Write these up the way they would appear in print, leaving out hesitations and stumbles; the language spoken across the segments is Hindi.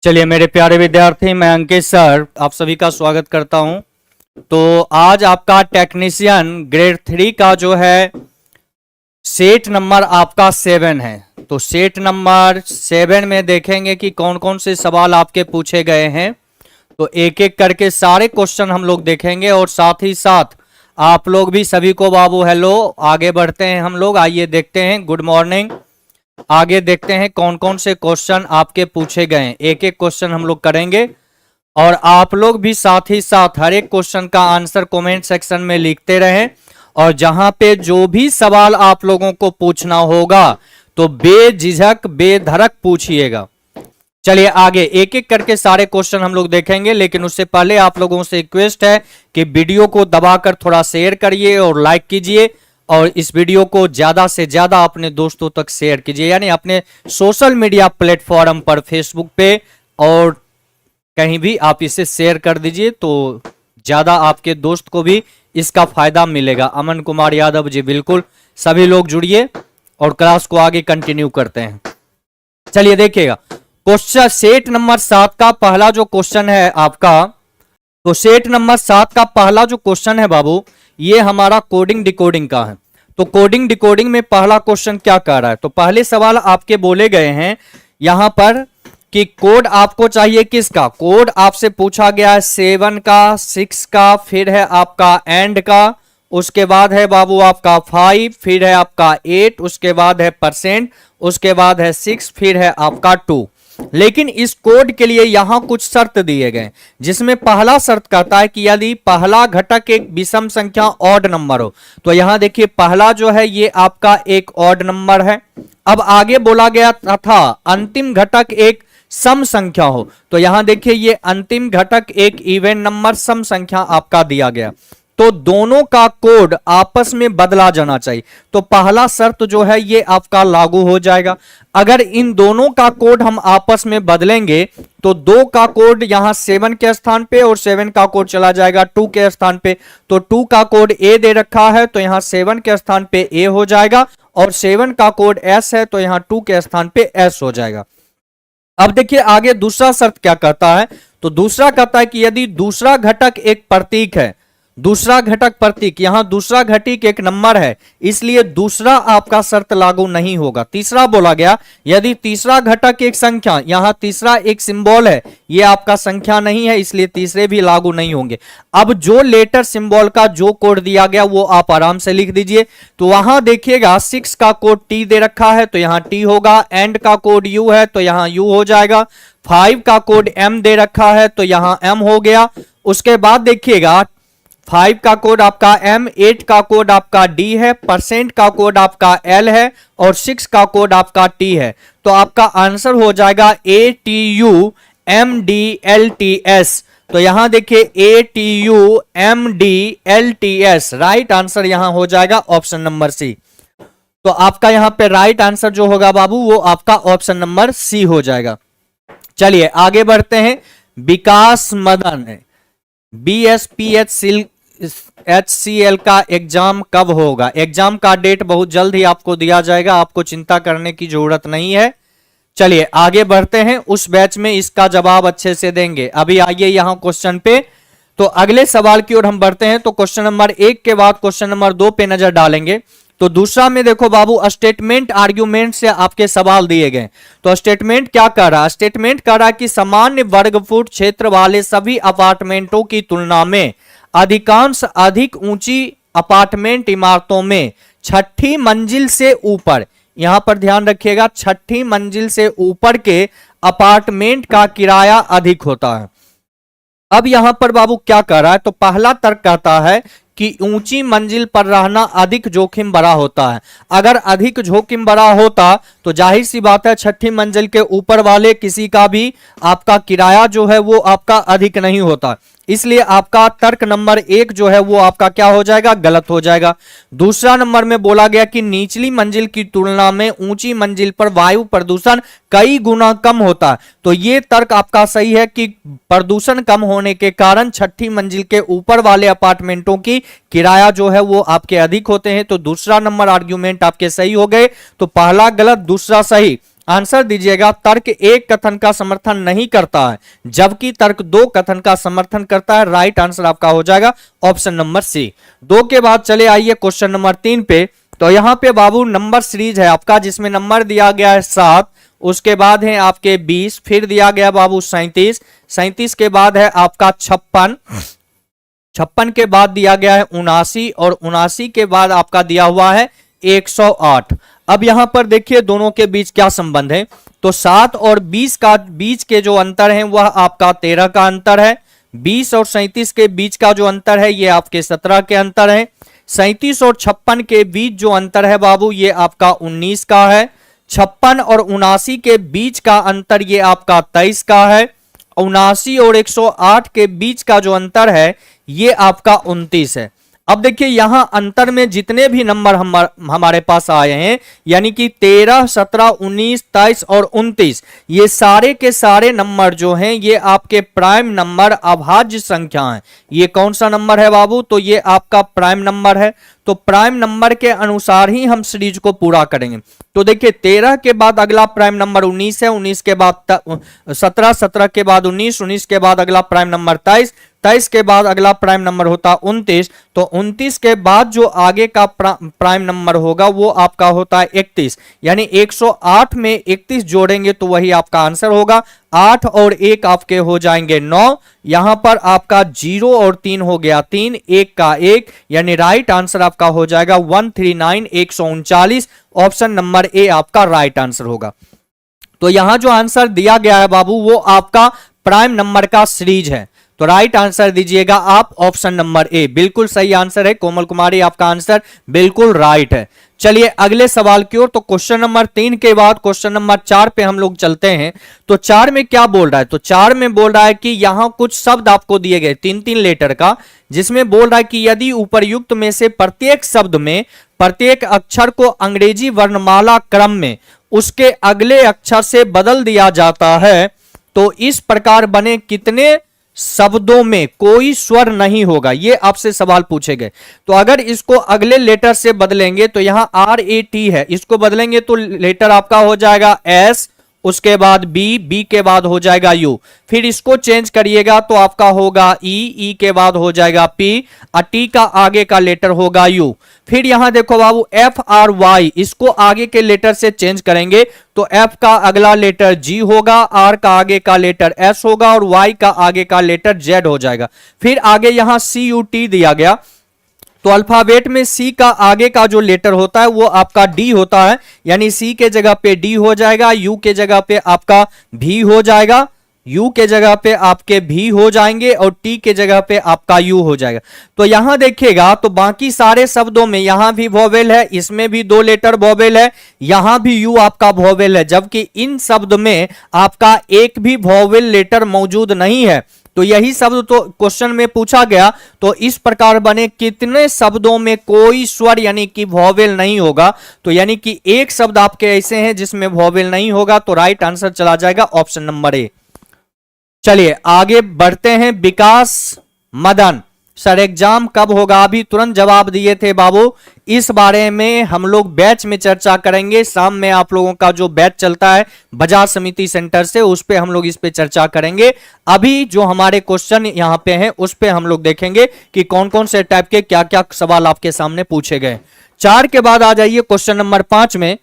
चलिए मेरे प्यारे विद्यार्थी, मैं अंकित सर आप सभी का स्वागत करता हूं। तो आज आपका टेक्नीशियन ग्रेड 3 का जो है सेट नंबर आपका 7 है। तो सेट नंबर 7 में देखेंगे कि कौन कौन से सवाल आपके पूछे गए हैं। तो एक एक करके सारे क्वेश्चन हम लोग देखेंगे और साथ ही साथ आप लोग भी सभी को बाबू हेलो। आगे बढ़ते हैं हम लोग, आइए देखते हैं। Good morning. आगे देखते हैं कौन कौन से क्वेश्चन आपके पूछे गए हैं। एक एक क्वेश्चन हम लोग करेंगे और आप लोग भी साथ ही साथ हर एक क्वेश्चन का आंसर कमेंट सेक्शन में लिखते रहें। और जहां पे जो भी सवाल आप लोगों को पूछना होगा तो बेझिझक बेधड़क पूछिएगा। चलिए आगे एक एक करके सारे क्वेश्चन हम लोग देखेंगे, लेकिन उससे पहले आप लोगों से रिक्वेस्ट है कि वीडियो को दबाकर थोड़ा शेयर करिए और लाइक कीजिए और इस वीडियो को ज्यादा से ज्यादा अपने दोस्तों तक शेयर कीजिए, यानी अपने सोशल मीडिया प्लेटफॉर्म पर, फेसबुक पे और कहीं भी आप इसे शेयर कर दीजिए तो ज्यादा आपके दोस्त को भी इसका फायदा मिलेगा। अमन कुमार यादव जी, बिल्कुल सभी लोग जुड़िए और क्लास को आगे कंटिन्यू करते हैं। चलिए देखिएगा क्वेश्चन सेट नंबर 7 का पहला जो क्वेश्चन है आपका, तो सेट नंबर 7 का पहला जो क्वेश्चन है बाबू, ये हमारा कोडिंग डिकोडिंग का है। तो कोडिंग डिकोडिंग में पहला क्वेश्चन क्या कह रहा है, तो पहले सवाल आपके बोले गए हैं यहां पर कि कोड आपको चाहिए किसका। कोड आपसे पूछा गया है 7 का, 6 का, फिर है आपका एंड का, उसके बाद है बाबू आपका 5, फिर है आपका 8, उसके बाद है %, उसके बाद है 6, फिर है आपका 2। लेकिन इस कोड के लिए यहां कुछ शर्त दिए गए, जिसमें पहला शर्त कहता है कि यदि पहला घटक एक विषम संख्या ऑड नंबर हो। तो यहां देखिए पहला जो है ये आपका एक ऑड नंबर है। अब आगे बोला गया था अंतिम घटक एक सम संख्या हो। तो यहां देखिए ये अंतिम घटक एक इवन नंबर सम संख्या आपका दिया गया। तो दोनों का कोड आपस में बदला जाना चाहिए। तो पहला शर्त जो है ये आपका लागू हो जाएगा। अगर इन दोनों का कोड हम आपस में बदलेंगे तो 2 का कोड यहां 7 के स्थान पे और 7 का कोड चला जाएगा 2 के स्थान पे। तो 2 का कोड ए दे रखा है तो यहां 7 के स्थान पे ए हो जाएगा, और 7 का कोड एस है तो यहां 2 के स्थान पे एस हो जाएगा। अब देखिए आगे दूसरा शर्त क्या कहता है, तो दूसरा कहता है कि यदि दूसरा घटक एक प्रतीक है, दूसरा घटक प्रतीक, यहां दूसरा घटक एक नंबर है, इसलिए दूसरा आपका शर्त लागू नहीं होगा। तीसरा बोला गया यदि तीसरा घटक एक संख्या, यहां तीसरा एक सिंबल है, यह आपका संख्या नहीं है, इसलिए तीसरे भी लागू नहीं होंगे। अब जो लेटर सिंबल का जो कोड दिया गया वो आप आराम से लिख दीजिए। तो वहां देखिएगा 6 का कोड टी दे रखा है तो यहां टी होगा, एंड का कोड यू है तो यहां यू हो जाएगा, 5 का कोड एम दे रखा है तो यहां एम हो गया। उसके बाद देखिएगा 5 का कोड आपका M, 8 का कोड आपका D है, % का कोड आपका L है और 6 का कोड आपका T है। तो आपका आंसर हो जाएगा ATUMDLTS। तो यहां देखिए ATUMDLTS, राइट आंसर यहां हो जाएगा ऑप्शन नंबर सी। तो आपका यहां पे राइट आंसर जो होगा बाबू वो आपका ऑप्शन नंबर सी हो जाएगा। चलिए आगे बढ़ते हैं। विकास मदन है BSPHCL का एग्जाम कब होगा। एग्जाम का डेट बहुत जल्द ही आपको दिया जाएगा, आपको चिंता करने की जरूरत नहीं है। चलिए आगे बढ़ते हैं, उस बैच में इसका जवाब अच्छे से देंगे। अभी आइए यहां क्वेश्चन पे, तो अगले सवाल की ओर हम बढ़ते हैं। तो क्वेश्चन नंबर 1 के बाद क्वेश्चन नंबर 2 पे नजर डालेंगे। तो दूसरा में देखो बाबू स्टेटमेंट आर्ग्यूमेंट से आपके सवाल दिए गए। तो स्टेटमेंट क्या कह रहा है, स्टेटमेंट कह रहा है कि सामान्य वर्ग फुट क्षेत्र वाले सभी अपार्टमेंटों की तुलना में अधिकांश अधिक ऊंची अपार्टमेंट इमारतों में 6ठी मंजिल से ऊपर, यहां पर ध्यान रखिएगा 6ठी मंजिल से ऊपर के अपार्टमेंट का किराया अधिक होता है। अब यहां पर बाबू क्या कह रहा है, तो पहला तर्क कहता है कि ऊंची मंजिल पर रहना अधिक जोखिम भरा होता है। अगर अधिक जोखिम भरा होता तो जाहिर सी बात है 6ठी मंजिल के ऊपर वाले किसी का भी आपका किराया जो है वो आपका अधिक नहीं होता। इसलिए आपका तर्क नंबर 1 जो है वो आपका क्या हो जाएगा, गलत हो जाएगा। दूसरा नंबर में बोला गया कि निचली मंजिल की तुलना में ऊंची मंजिल पर वायु प्रदूषण कई गुना कम होता है। तो ये तर्क आपका सही है कि प्रदूषण कम होने के कारण 6ठी मंजिल के ऊपर वाले अपार्टमेंटों की किराया जो है वो आपके अधिक होते हैं। तो दूसरा नंबर आर्ग्यूमेंट आपके सही हो गए। तो पहला गलत, दूसरा सही। आंसर दीजिएगा। तर्क एक कथन का समर्थन नहीं करता है जबकि तर्क दो कथन का समर्थन करता है। राइट आंसर आपका हो जाएगा ऑप्शन नंबर सी। 2 के बाद चले आइए क्वेश्चन नंबर 3 पे। तो यहां पे बाबू नंबर सीरीज है आपका, जिसमें नंबर दिया गया है 7, उसके बाद है आपके 20, फिर दिया गया बाबू 37, 37 के बाद है आपका 56, 56 के बाद दिया गया है 79 और 79 के बाद आपका दिया हुआ है 108। अब यहां पर देखिए दोनों के बीच क्या संबंध है। तो 7 और 20 का बीच के जो अंतर है वह आपका 13 का अंतर है। 20 और 37 के बीच का जो अंतर है ये आपके 17 के अंतर है। 37 और 56 के बीच जो अंतर है बाबू ये आपका 19 का है। 56 और 79 के बीच का अंतर ये आपका 23 का है। 79 और 108 के बीच का जो अंतर है ये आपका 29 है। अब देखिए यहां अंतर में जितने भी नंबर हमारे पास आए हैं यानी कि 13, 17, 19, 23 और 29, ये सारे के सारे नंबर जो हैं ये आपके प्राइम नंबर अभाज्य संख्या हैं। ये कौन सा नंबर है बाबू? तो ये आपका प्राइम नंबर है। तो प्राइम नंबर के अनुसार ही हम सीरीज को पूरा करेंगे। तो देखिए 13 के बाद अगला प्राइम नंबर 19 है, 19 के बाद 17, 17 के बाद 19, 19 के बाद अगला प्राइम नंबर 23, 23 के बाद अगला प्राइम नंबर होता 29। तो 29 के बाद जो आगे का प्राइम नंबर होगा वो आपका होता है 31, यानी 108 में 31 जोड़ेंगे तो वही आपका आंसर होगा। 8 और 1 आपके हो जाएंगे 9, यहां पर आपका 0 और 3 हो गया 3, 1 का 1, यानी राइट आंसर आपका हो जाएगा 139, 139। ऑप्शन नंबर ए आपका राइट आंसर होगा। तो यहां जो आंसर दिया गया है बाबू वो आपका प्राइम नंबर का सीरीज है। तो राइट आंसर दीजिएगा आप ऑप्शन नंबर ए, बिल्कुल सही आंसर है कोमल कुमारी, आपका आंसर बिल्कुल राइट है। चलिए अगले सवाल की ओर। तो क्वेश्चन नंबर 3 के बाद क्वेश्चन नंबर 4 पे हम लोग चलते हैं। तो 4 में क्या बोल रहा है? तो 4 में बोल रहा है कि यहां कुछ शब्द आपको दिए गए 3-3 लेटर का, जिसमें बोल रहा है कि यदि उपर्युक्त में से प्रत्येक शब्द में प्रत्येक अक्षर को अंग्रेजी वर्णमाला क्रम में उसके अगले अक्षर से बदल दिया जाता है तो इस प्रकार बने कितने शब्दों में कोई स्वर नहीं होगा? ये आपसे सवाल पूछे गए। तो अगर इसको अगले लेटर से बदलेंगे तो यहां RAT है, इसको बदलेंगे तो लेटर आपका हो जाएगा S, उसके बाद B के बाद हो जाएगा U, फिर इसको चेंज करिएगा तो आपका होगा E के बाद हो जाएगा P, T का आगे का लेटर होगा U। फिर यहां देखो बाबू FRY, इसको आगे के लेटर से चेंज करेंगे तो F का अगला लेटर G होगा, R का आगे का लेटर S होगा और Y का आगे का लेटर Z हो जाएगा। फिर आगे यहां CUT दिया गया, तो अल्फाबेट में C का आगे का जो लेटर होता है वो आपका D होता है, यानी C के जगह पे D हो जाएगा, U के जगह पे आपका V हो जाएगा, U के जगह पे आपके V हो जाएंगे और T के जगह पे आपका U हो जाएगा। तो यहां देखिएगा तो बाकी सारे शब्दों में यहां भी वोवेल है, इसमें भी 2 लेटर वोवेल है, यहां भी U आपका वोवेल है, जबकि इन शब्द में आपका एक भी वोवेल लेटर मौजूद नहीं है। तो यही शब्द तो क्वेश्चन में पूछा गया। तो इस प्रकार बने कितने शब्दों में कोई स्वर यानी कि वोवेल नहीं होगा? तो यानी कि एक शब्द आपके ऐसे हैं जिसमें वोवेल नहीं होगा। तो राइट आंसर चला जाएगा ऑप्शन नंबर ए। चलिए आगे बढ़ते हैं। विकास मदन सर एग्जाम कब होगा? अभी तुरंत जवाब दिए थे बाबू। इस बारे में हम लोग बैच में चर्चा करेंगे। शाम में आप लोगों का जो बैच चलता है बाजार समिति सेंटर से, उस पे हम लोग इस पे चर्चा करेंगे। अभी जो हमारे क्वेश्चन यहां पे हैं उस पे हम लोग देखेंगे कि कौन कौन से टाइप के क्या क्या सवाल आपके सामने पूछे गए। 4 के बाद आ जाइए क्वेश्चन नंबर 5 में।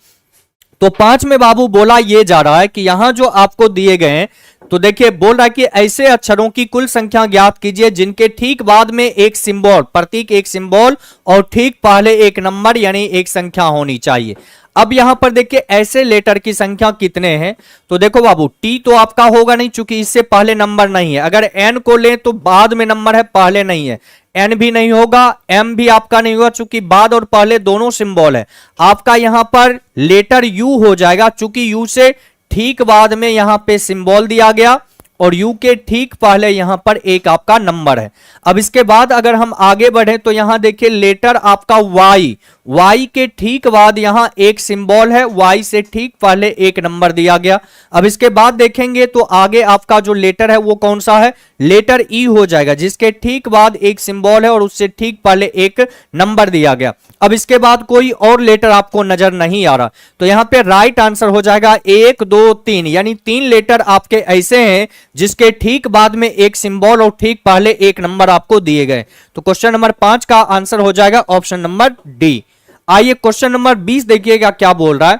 तो 5 में बाबू बोला ये जा रहा है कि यहां जो आपको दिए गए हैं, तो देखिए बोल रहा है कि ऐसे अक्षरों की कुल संख्या ज्ञात कीजिए जिनके ठीक बाद में एक सिंबल, प्रतीक एक सिंबल और ठीक पहले एक नंबर यानी एक संख्या होनी चाहिए। अब यहां पर देखिए ऐसे लेटर की संख्या कितने हैं? तो देखो बाबू T तो आपका होगा नहीं चूंकि इससे पहले नंबर नहीं है। अगर N को लें तो बाद में नंबर है, पहले नहीं है। N भी नहीं होगा, M भी आपका नहीं होगा चूंकि बाद और पहले दोनों सिंबल है। आपका यहां पर लेटर U हो जाएगा चूंकि U से ठीक बाद में यहां पे सिंबल दिया गया और U के ठीक पहले यहां पर एक आपका नंबर है। अब इसके बाद अगर हम आगे बढ़े तो यहां देखिए लेटर आपका Y, y के ठीक बाद यहां एक सिंबल है, y से ठीक पहले एक नंबर दिया गया। अब इसके बाद देखेंगे तो आगे आपका जो लेटर है वो कौन सा है, लेटर ई हो जाएगा, जिसके ठीक बाद एक सिंबल है और उससे ठीक पहले एक नंबर दिया गया। अब इसके बाद कोई और लेटर आपको नजर नहीं आ रहा, तो यहां पे राइट आंसर हो जाएगा 1 2 3, यानी 3 लेटर आपके ऐसे हैं जिसके ठीक बाद में एक सिंबल और ठीक पहले एक नंबर आपको दिए गए। तो क्वेश्चन नंबर 5 का आंसर हो जाएगा ऑप्शन नंबर डी। आइए क्वेश्चन नंबर 20 देखिएगा क्या बोल रहा है।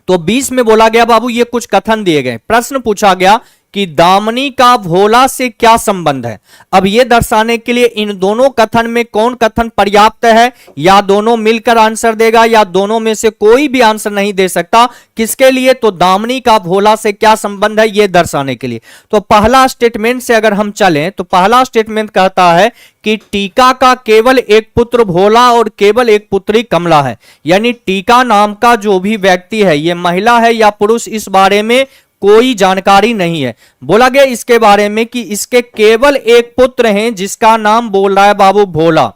तो 20 में बोला गया बाबू ये कुछ कथन दिए गए, प्रश्न पूछा गया कि दामिनी का भोला से क्या संबंध है। अब यह दर्शाने के लिए इन दोनों कथन में कौन कथन पर्याप्त है, या दोनों मिलकर आंसर देगा या दोनों में से कोई भी आंसर नहीं दे सकता, किसके लिए, तो दामिनी का भोला से क्या संबंध है यह दर्शाने के लिए। तो पहला स्टेटमेंट से अगर हम चलें तो पहला स्टेटमेंट कहता है कि टीका का केवल एक पुत्र भोला और केवल एक पुत्री कमला है, यानी टीका नाम का जो भी व्यक्ति है ये महिला है या पुरुष इस बारे में कोई जानकारी नहीं है। बोला गया इसके बारे में कि इसके केवल एक पुत्र हैं जिसका नाम बोल रहा है बाबू भोला।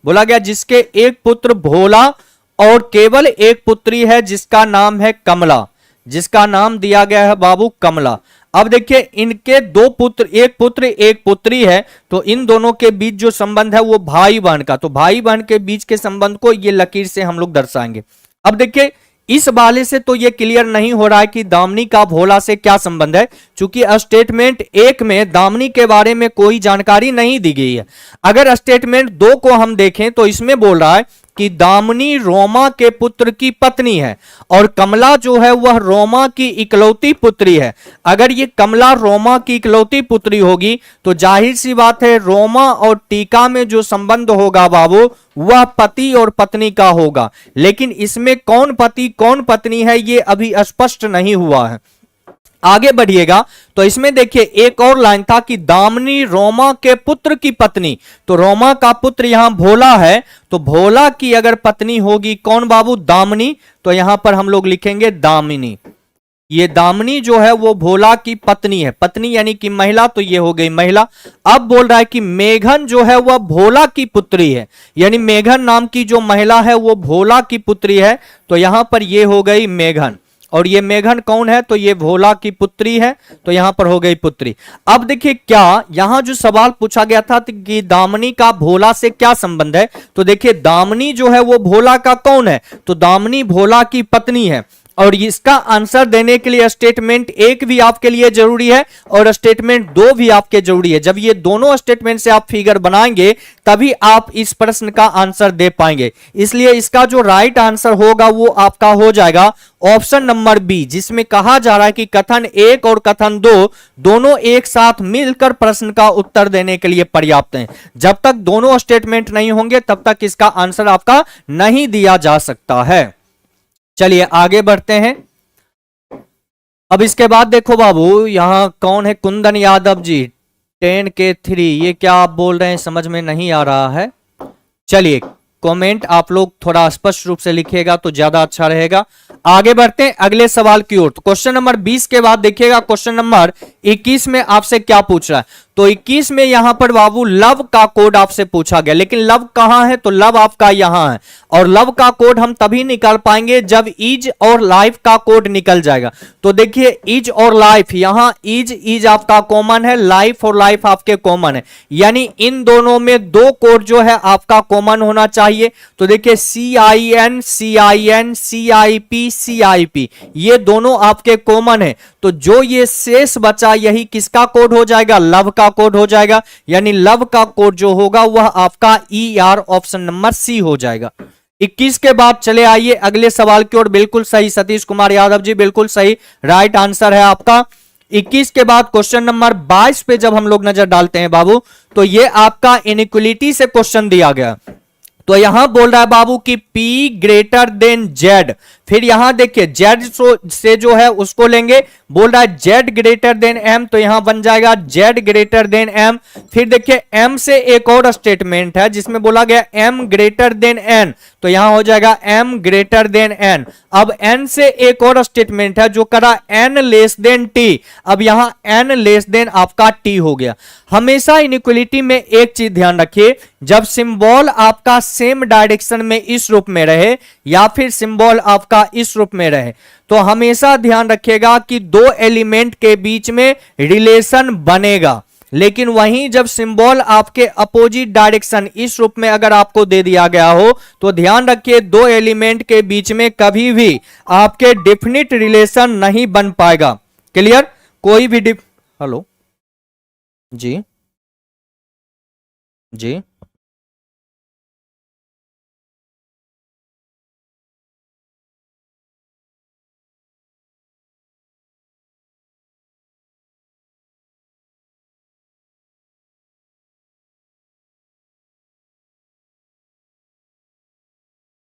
बोला गया जिसके एक पुत्र भोला और केवल एक पुत्री है जिसका नाम है कमला, जिसका नाम दिया गया है बाबू कमला। अब देखिए इनके दो पुत्र, एक पुत्र एक पुत्री है, तो इन दोनों के बीच जो संबंध है वो भाई बहन का, तो भाई बहन के बीच के संबंध को ये लकीर से हम लोग दर्शाएंगे। अब देखिए इस वाले से तो ये क्लियर नहीं हो रहा है कि दामिनी का भोला से क्या संबंध है, क्योंकि स्टेटमेंट 1 में दामिनी के बारे में कोई जानकारी नहीं दी गई है। अगर स्टेटमेंट 2 को हम देखें तो इसमें बोल रहा है कि दामिनी रोमा के पुत्र की पत्नी है और कमला जो है वह रोमा की इकलौती पुत्री है। अगर ये कमला रोमा की इकलौती पुत्री होगी तो जाहिर सी बात है रोमा और टीका में जो संबंध होगा बाबू वह पति और पत्नी का होगा, लेकिन इसमें कौन पति कौन पत्नी है ये अभी स्पष्ट नहीं हुआ है। आगे बढ़िएगा तो इसमें देखिए एक और लाइन था कि दामिनी रोमा के पुत्र की पत्नी, तो रोमा का पुत्र यहां भोला है, तो भोला की अगर पत्नी होगी कौन बाबू, दामिनी, तो यहां पर हम लोग लिखेंगे दामिनी। ये दामिनी जो है वो भोला की पत्नी है, पत्नी यानी कि महिला, तो ये हो गई महिला। अब बोल रहा है कि मेघन जो है वह भोला की पुत्री है, यानी मेघन नाम की जो महिला है वो भोला की पुत्री है, तो यहां पर ये हो गई मेघन। और ये मेघन कौन है, तो ये भोला की पुत्री है, तो यहां पर हो गई पुत्री। अब देखिए क्या यहां जो सवाल पूछा गया था कि दामिनी का भोला से क्या संबंध है, तो देखिए दामिनी जो है वो भोला का कौन है, तो दामिनी भोला की पत्नी है। और इसका आंसर देने के लिए स्टेटमेंट 1 भी आपके लिए जरूरी है और स्टेटमेंट 2 भी आपके जरूरी है। जब ये दोनों स्टेटमेंट से आप फिगर बनाएंगे तभी आप इस प्रश्न का आंसर दे पाएंगे। इसलिए इसका जो राइट आंसर होगा वो आपका हो जाएगा ऑप्शन नंबर बी, जिसमें कहा जा रहा है कि कथन 1 और कथन 2 दोनों एक साथ मिलकर प्रश्न का उत्तर देने के लिए पर्याप्त हैं। जब तक दोनों स्टेटमेंट नहीं होंगे तब तक इसका आंसर आपका नहीं दिया जा सकता है। चलिए आगे बढ़ते हैं। अब इसके बाद देखो बाबू यहां कौन है, कुंदन यादव जी 10 के 3, ये क्या आप बोल रहे हैं समझ में नहीं आ रहा है। चलिए कमेंट आप लोग थोड़ा स्पष्ट रूप से लिखिएगा तो ज्यादा अच्छा रहेगा। आगे बढ़ते हैं अगले सवाल की ओर। तो क्वेश्चन नंबर 20 के बाद देखिएगा क्वेश्चन नंबर 21 में आपसे क्या पूछ रहा है। तो 21 में यहां पर बाबू लव का कोड आपसे पूछा गया, लेकिन लव कहां है, तो लव आपका यहां है, और लव का कोड हम तभी निकाल पाएंगे जब इज और लाइफ का कोड निकल जाएगा। तो देखिए इज और लाइफ, यहां इज आपका कॉमन है, लाइफ और लाइफ आपके कॉमन है, यानी इन दोनों में 2 कोड जो है आपका कॉमन होना चाहिए। तो देखिए CIN CIN CIP CIP ये दोनों आपके कॉमन है, तो जो ये शेष बचा यही किसका कोड हो जाएगा, लव का कोड हो जाएगा, यानी लव का कोड जो होगा वह आपका ER ऑप्शन नंबर सी हो जाएगा। 21 के बाद चले आइए अगले सवाल की ओर। बिल्कुल सही सतीश कुमार यादव जी, बिल्कुल सही राइट आंसर है आपका। 21 के बाद क्वेश्चन नंबर 22 पे जब हम लोग नजर डालते हैं बाबू तो ये आपका इनइक्वलिटी से क्वेश्चन दिया गया। तो यहां बोल रहा है बाबू कि P greater than Z, फिर यहां देखिए Z से जो है उसको लेंगे बोल रहा है z ग्रेटर देन m, तो यहां बन जाएगा z ग्रेटर देन m। फिर देखिए m से एक और स्टेटमेंट है जिसमें बोला गया m ग्रेटर देन n, तो यहां हो जाएगा m ग्रेटर देन n। अब n से एक और स्टेटमेंट है जो करा n लेस देन t, अब यहां n लेस देन आपका t हो गया। हमेशा इनइक्वालिटी में एक चीज ध्यान रखिए, जब सिंबल आपका सेम डायरेक्शन में इस रूप में रहे या फिर सिंबल आपका इस रूप में रहे, तो हमेशा ध्यान रखिएगा कि दो एलिमेंट के बीच में रिलेशन बनेगा। लेकिन वहीं जब सिंबल आपके अपोजिट डायरेक्शन इस रूप में अगर आपको दे दिया गया हो, तो ध्यान रखिए दो एलिमेंट के बीच में कभी भी आपके डेफिनिट रिलेशन नहीं बन पाएगा। क्लियर? कोई भी हेलो जी जी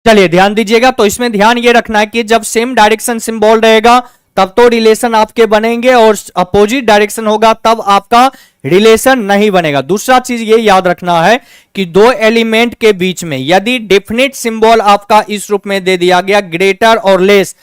चलिए ध्यान दीजिएगा। तो इसमें ध्यान ये रखना है कि जब सेम डायरेक्शन सिंबल रहेगा तब तो रिलेशन आपके बनेंगे, और अपोजिट डायरेक्शन होगा तब आपका रिलेशन नहीं बनेगा। दूसरा चीज ये याद रखना है कि दो एलिमेंट के बीच में यदि डेफिनेट सिंबल आपका इस रूप में दे दिया गया ग्रेटर और लेस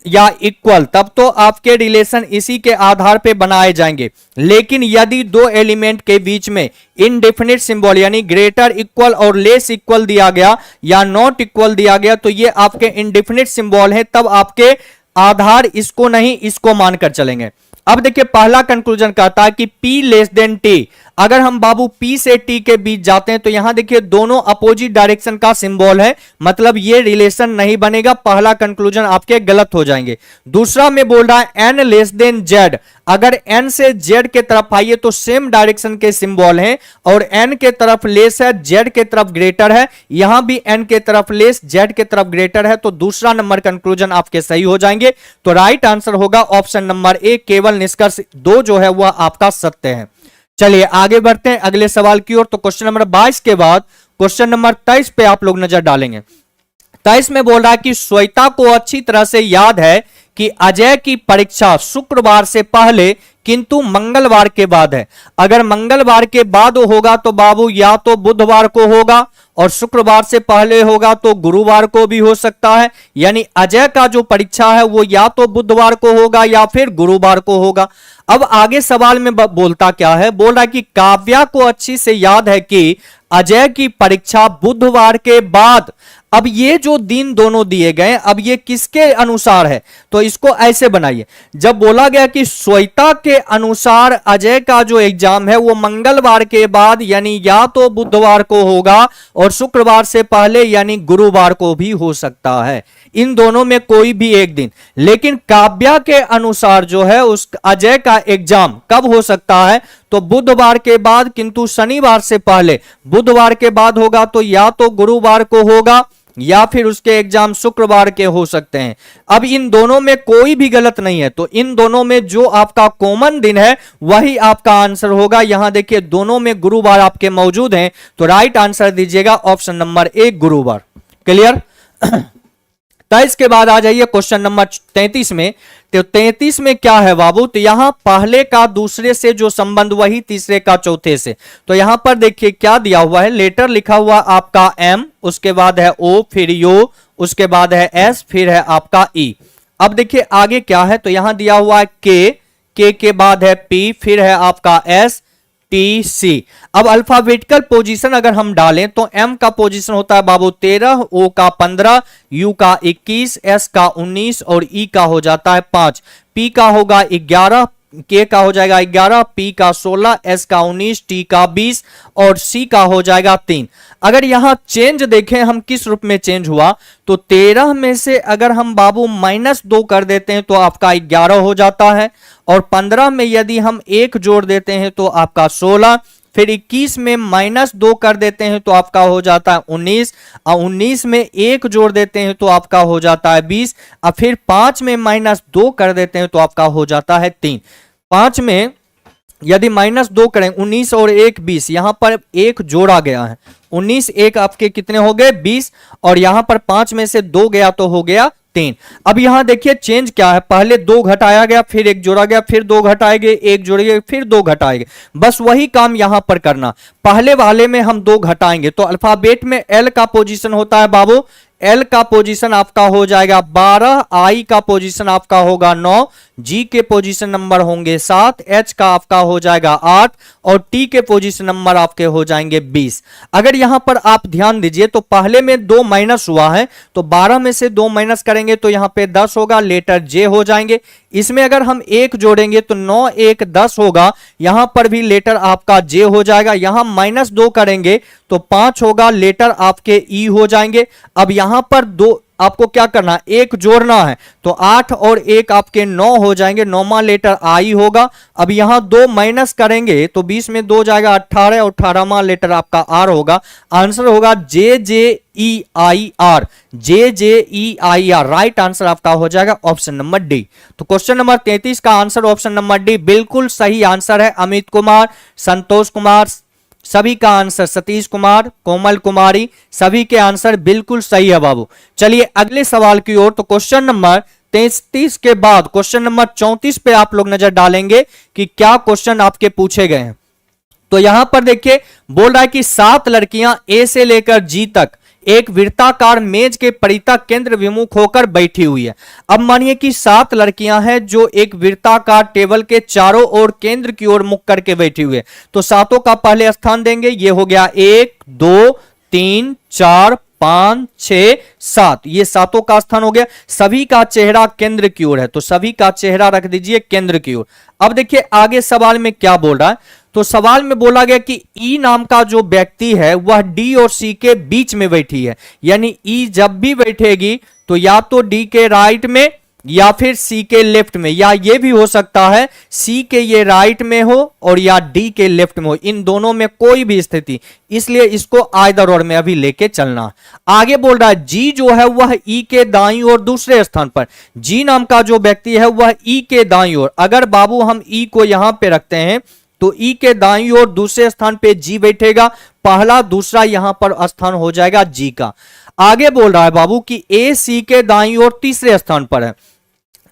या इक्वल, तब तो आपके रिलेशन इसी के आधार पे बनाए जाएंगे। लेकिन यदि दो एलिमेंट के बीच में इनडेफिनेट सिंबल यानी ग्रेटर इक्वल और लेस इक्वल दिया गया या नॉट इक्वल दिया गया, तो ये आपके इनडेफिनेट सिंबल है, तब आपके आधार इसको नहीं इसको मानकर चलेंगे। अब देखिए पहला कंक्लूजन कहता है कि P लेस देन T। अगर हम बाबू P से T के बीच जाते हैं तो यहां देखिए दोनों अपोजिट डायरेक्शन का सिंबल है, मतलब ये रिलेशन नहीं बनेगा। पहला कंक्लूजन आपके गलत हो जाएंगे। दूसरा में बोल रहा है N लेस देन Z। अगर N से Z के तरफ आइए तो सेम डायरेक्शन के सिंबल हैं, और N के तरफ लेस है Z के तरफ ग्रेटर है, यहां भी N के तरफ लेस Z के तरफ ग्रेटर है, तो दूसरा नंबर कंक्लूजन आपके सही हो जाएंगे। तो राइट आंसर होगा ऑप्शन नंबर ए, केवल निष्कर्ष 2 जो है वह आपका सत्य है। चलिए आगे बढ़ते हैं अगले सवाल की ओर। तो क्वेश्चन नंबर 22 के बाद क्वेश्चन नंबर 23 पे आप लोग नजर डालेंगे। 23 में बोल रहा है कि श्वेता को अच्छी तरह से याद है कि अजय की परीक्षा शुक्रवार से पहले किंतु मंगलवार के बाद है। अगर मंगलवार के बाद होगा तो बाबू या तो बुधवार को होगा, और शुक्रवार से पहले होगा तो गुरुवार को भी हो सकता है। यानी अजय का जो परीक्षा है वो या तो बुधवार को होगा या फिर गुरुवार को होगा। अब आगे सवाल में बोलता क्या है, बोल रहा है कि काव्या को अच्छी से याद है कि अजय की परीक्षा बुधवार के बाद। अब ये जो दिन दोनों दिए गए, अब ये किसके अनुसार है, तो इसको ऐसे बनाइए। जब बोला गया कि श्वेता के अनुसार अजय का जो एग्जाम है वो मंगलवार के बाद यानी या तो बुधवार को होगा, और शुक्रवार से पहले यानी गुरुवार को भी हो सकता है। इन दोनों में कोई भी एक दिन। लेकिन काव्या के अनुसार जो है उस अजय का एग्जाम कब हो सकता है, तो बुधवार के बाद, किंतु शनिवार से पहले। बुधवार के बाद होगा तो या तो गुरुवार को होगा या फिर उसके एग्जाम शुक्रवार के हो सकते हैं। अब इन दोनों में कोई भी गलत नहीं है, तो इन दोनों में जो आपका कॉमन दिन है वही आपका आंसर होगा। यहां देखिए दोनों में गुरुवार आपके मौजूद हैं, तो राइट आंसर दीजिएगा ऑप्शन नंबर 1 गुरुवार। क्लियर? 23 के बाद आ जाइए क्वेश्चन नंबर 33 में। तो 33 में क्या है बाबू, तो यहां पहले का दूसरे से जो संबंध वही तीसरे का चौथे से। तो यहां पर देखिए क्या दिया हुआ है, लेटर लिखा हुआ आपका M, उसके बाद है O, फिर U, उसके बाद है S, फिर है आपका E। अब देखिए आगे क्या है, तो यहां दिया हुआ है K के बाद है P, फिर है आपका S, T, C। अब अल्फाबेटिकल पोजीशन अगर हम डालें तो M का पोजीशन होता है बाबू 13, O का 15, U का 21, S का 19 और E का हो जाता है 5। P का होगा 11, K का हो जाएगा 11, P का 16, S का 19, T का 20 और C का हो जाएगा 3। अगर यहां चेंज देखें हम किस रूप में चेंज हुआ, तो 13 में से अगर हम बाबू -2 कर देते हैं तो आपका 11 हो जाता है, और 15 में यदि हम 1 जोड़ देते हैं तो आपका 16, फिर 21 में -2 कर देते हैं तो आपका हो जाता है 19, और 19 में 1 जोड़ देते हैं तो आपका हो जाता है 20, और फिर 5 में -2 कर देते हैं तो आपका हो जाता है 3। 5 में यदि -2 करें, 19 और 1 20, यहां पर 1 जोड़ा गया है, 19 1 आपके कितने हो गए 20, और यहां पर 5 में से 2 गया तो हो गया 3। अब यहां देखिए चेंज क्या है, पहले 2 घटाया गया, फिर 1 जोड़ा गया, फिर 2 घटाए गए, 1 जोड़े गए, फिर 2 घटाए गए। बस वही काम यहां पर करना। पहले वाले में हम 2 घटाएंगे तो अल्फाबेट में एल का पोजीशन होता है बाबू, एल का पोजीशन आपका हो जाएगा 12, आई का पोजीशन आपका होगा 9, जी के पोजीशन नंबर होंगे 7, एच का आपका हो जाएगा 8 और टी के पोजीशन नंबर आपके हो जाएंगे 20। अगर यहां पर आप ध्यान दीजिए तो पहले में 2 माइनस हुआ है तो 12 में से 2 माइनस करेंगे तो यहां पे 10 होगा, लेटर जे हो जाएंगे। इसमें अगर हम 1 जोड़ेंगे तो 9 1 10 होगा, यहां पर भी लेटर आपका जे हो जाएगा। यहां -2 करेंगे तो 5 होगा, लेटर आपके ई हो जाएंगे। अब यहां पर 2 आपको क्या करना है, 1 जोड़ना है तो 8 और 1 आपके 9 हो जाएंगे, 9वां लेटर आई होगा। अब यहां 2 माइनस करेंगे तो 20 में 2 जाएगा 18 और 18वां लेटर आपका आर होगा। आंसर होगा J J E I R, J J E I R. Right answer आपका हो जाएगा ऑप्शन नंबर डी। तो क्वेश्चन नंबर 33 का आंसर ऑप्शन नंबर डी बिल्कुल सही आंसर है। अमित कुमार, संतोष कुमार, सभी का आंसर, सतीश कुमार, कोमल कुमारी, सभी के आंसर बिल्कुल सही है बाबू। चलिए अगले सवाल की ओर। तो क्वेश्चन नंबर 33 के बाद क्वेश्चन नंबर 34 पे आप लोग नजर डालेंगे कि क्या क्वेश्चन आपके पूछे गए हैं। तो यहां पर देखिए बोल रहा है कि 7 लड़कियां ए से लेकर जी तक एक वृत्ताकार मेज के परितः केंद्र विमुख होकर बैठी हुई है। अब मानिए कि 7 लड़कियां हैं जो एक वृत्ताकार टेबल के चारों ओर केंद्र की ओर मुख करके बैठी हुई है। तो सातों का पहले स्थान देंगे, ये हो गया 1 2 3 4 5 6 7, ये सातों का स्थान हो गया। सभी का चेहरा केंद्र की ओर है तो सभी का चेहरा रख दीजिए केंद्र की ओर। अब देखिए आगे सवाल में क्या बोल रहा है। तो सवाल में बोला गया कि ई नाम का जो व्यक्ति है वह डी और सी के बीच में बैठी है, यानी ई जब भी बैठेगी तो या तो डी के राइट में या फिर सी के लेफ्ट में, या ये भी हो सकता है सी के ये राइट में हो और या डी के लेफ्ट में हो, इन दोनों में कोई भी स्थिति, इसलिए इसको आइदर और में अभी लेके चलना। आगे बोल रहा है जी जो है वह ई के दाईं ओर दूसरे स्थान पर, जी नाम का जो व्यक्ति है वह ई के दाईं ओर। अगर बाबू हम ई को यहां पे रखते हैं तो ई के दाईं ओर दूसरे स्थान पे जी बैठेगा, पहला दूसरा यहां पर स्थान हो जाएगा जी का। आगे बोल रहा है बाबू कि ए सी के दाईं ओर तीसरे स्थान पर है।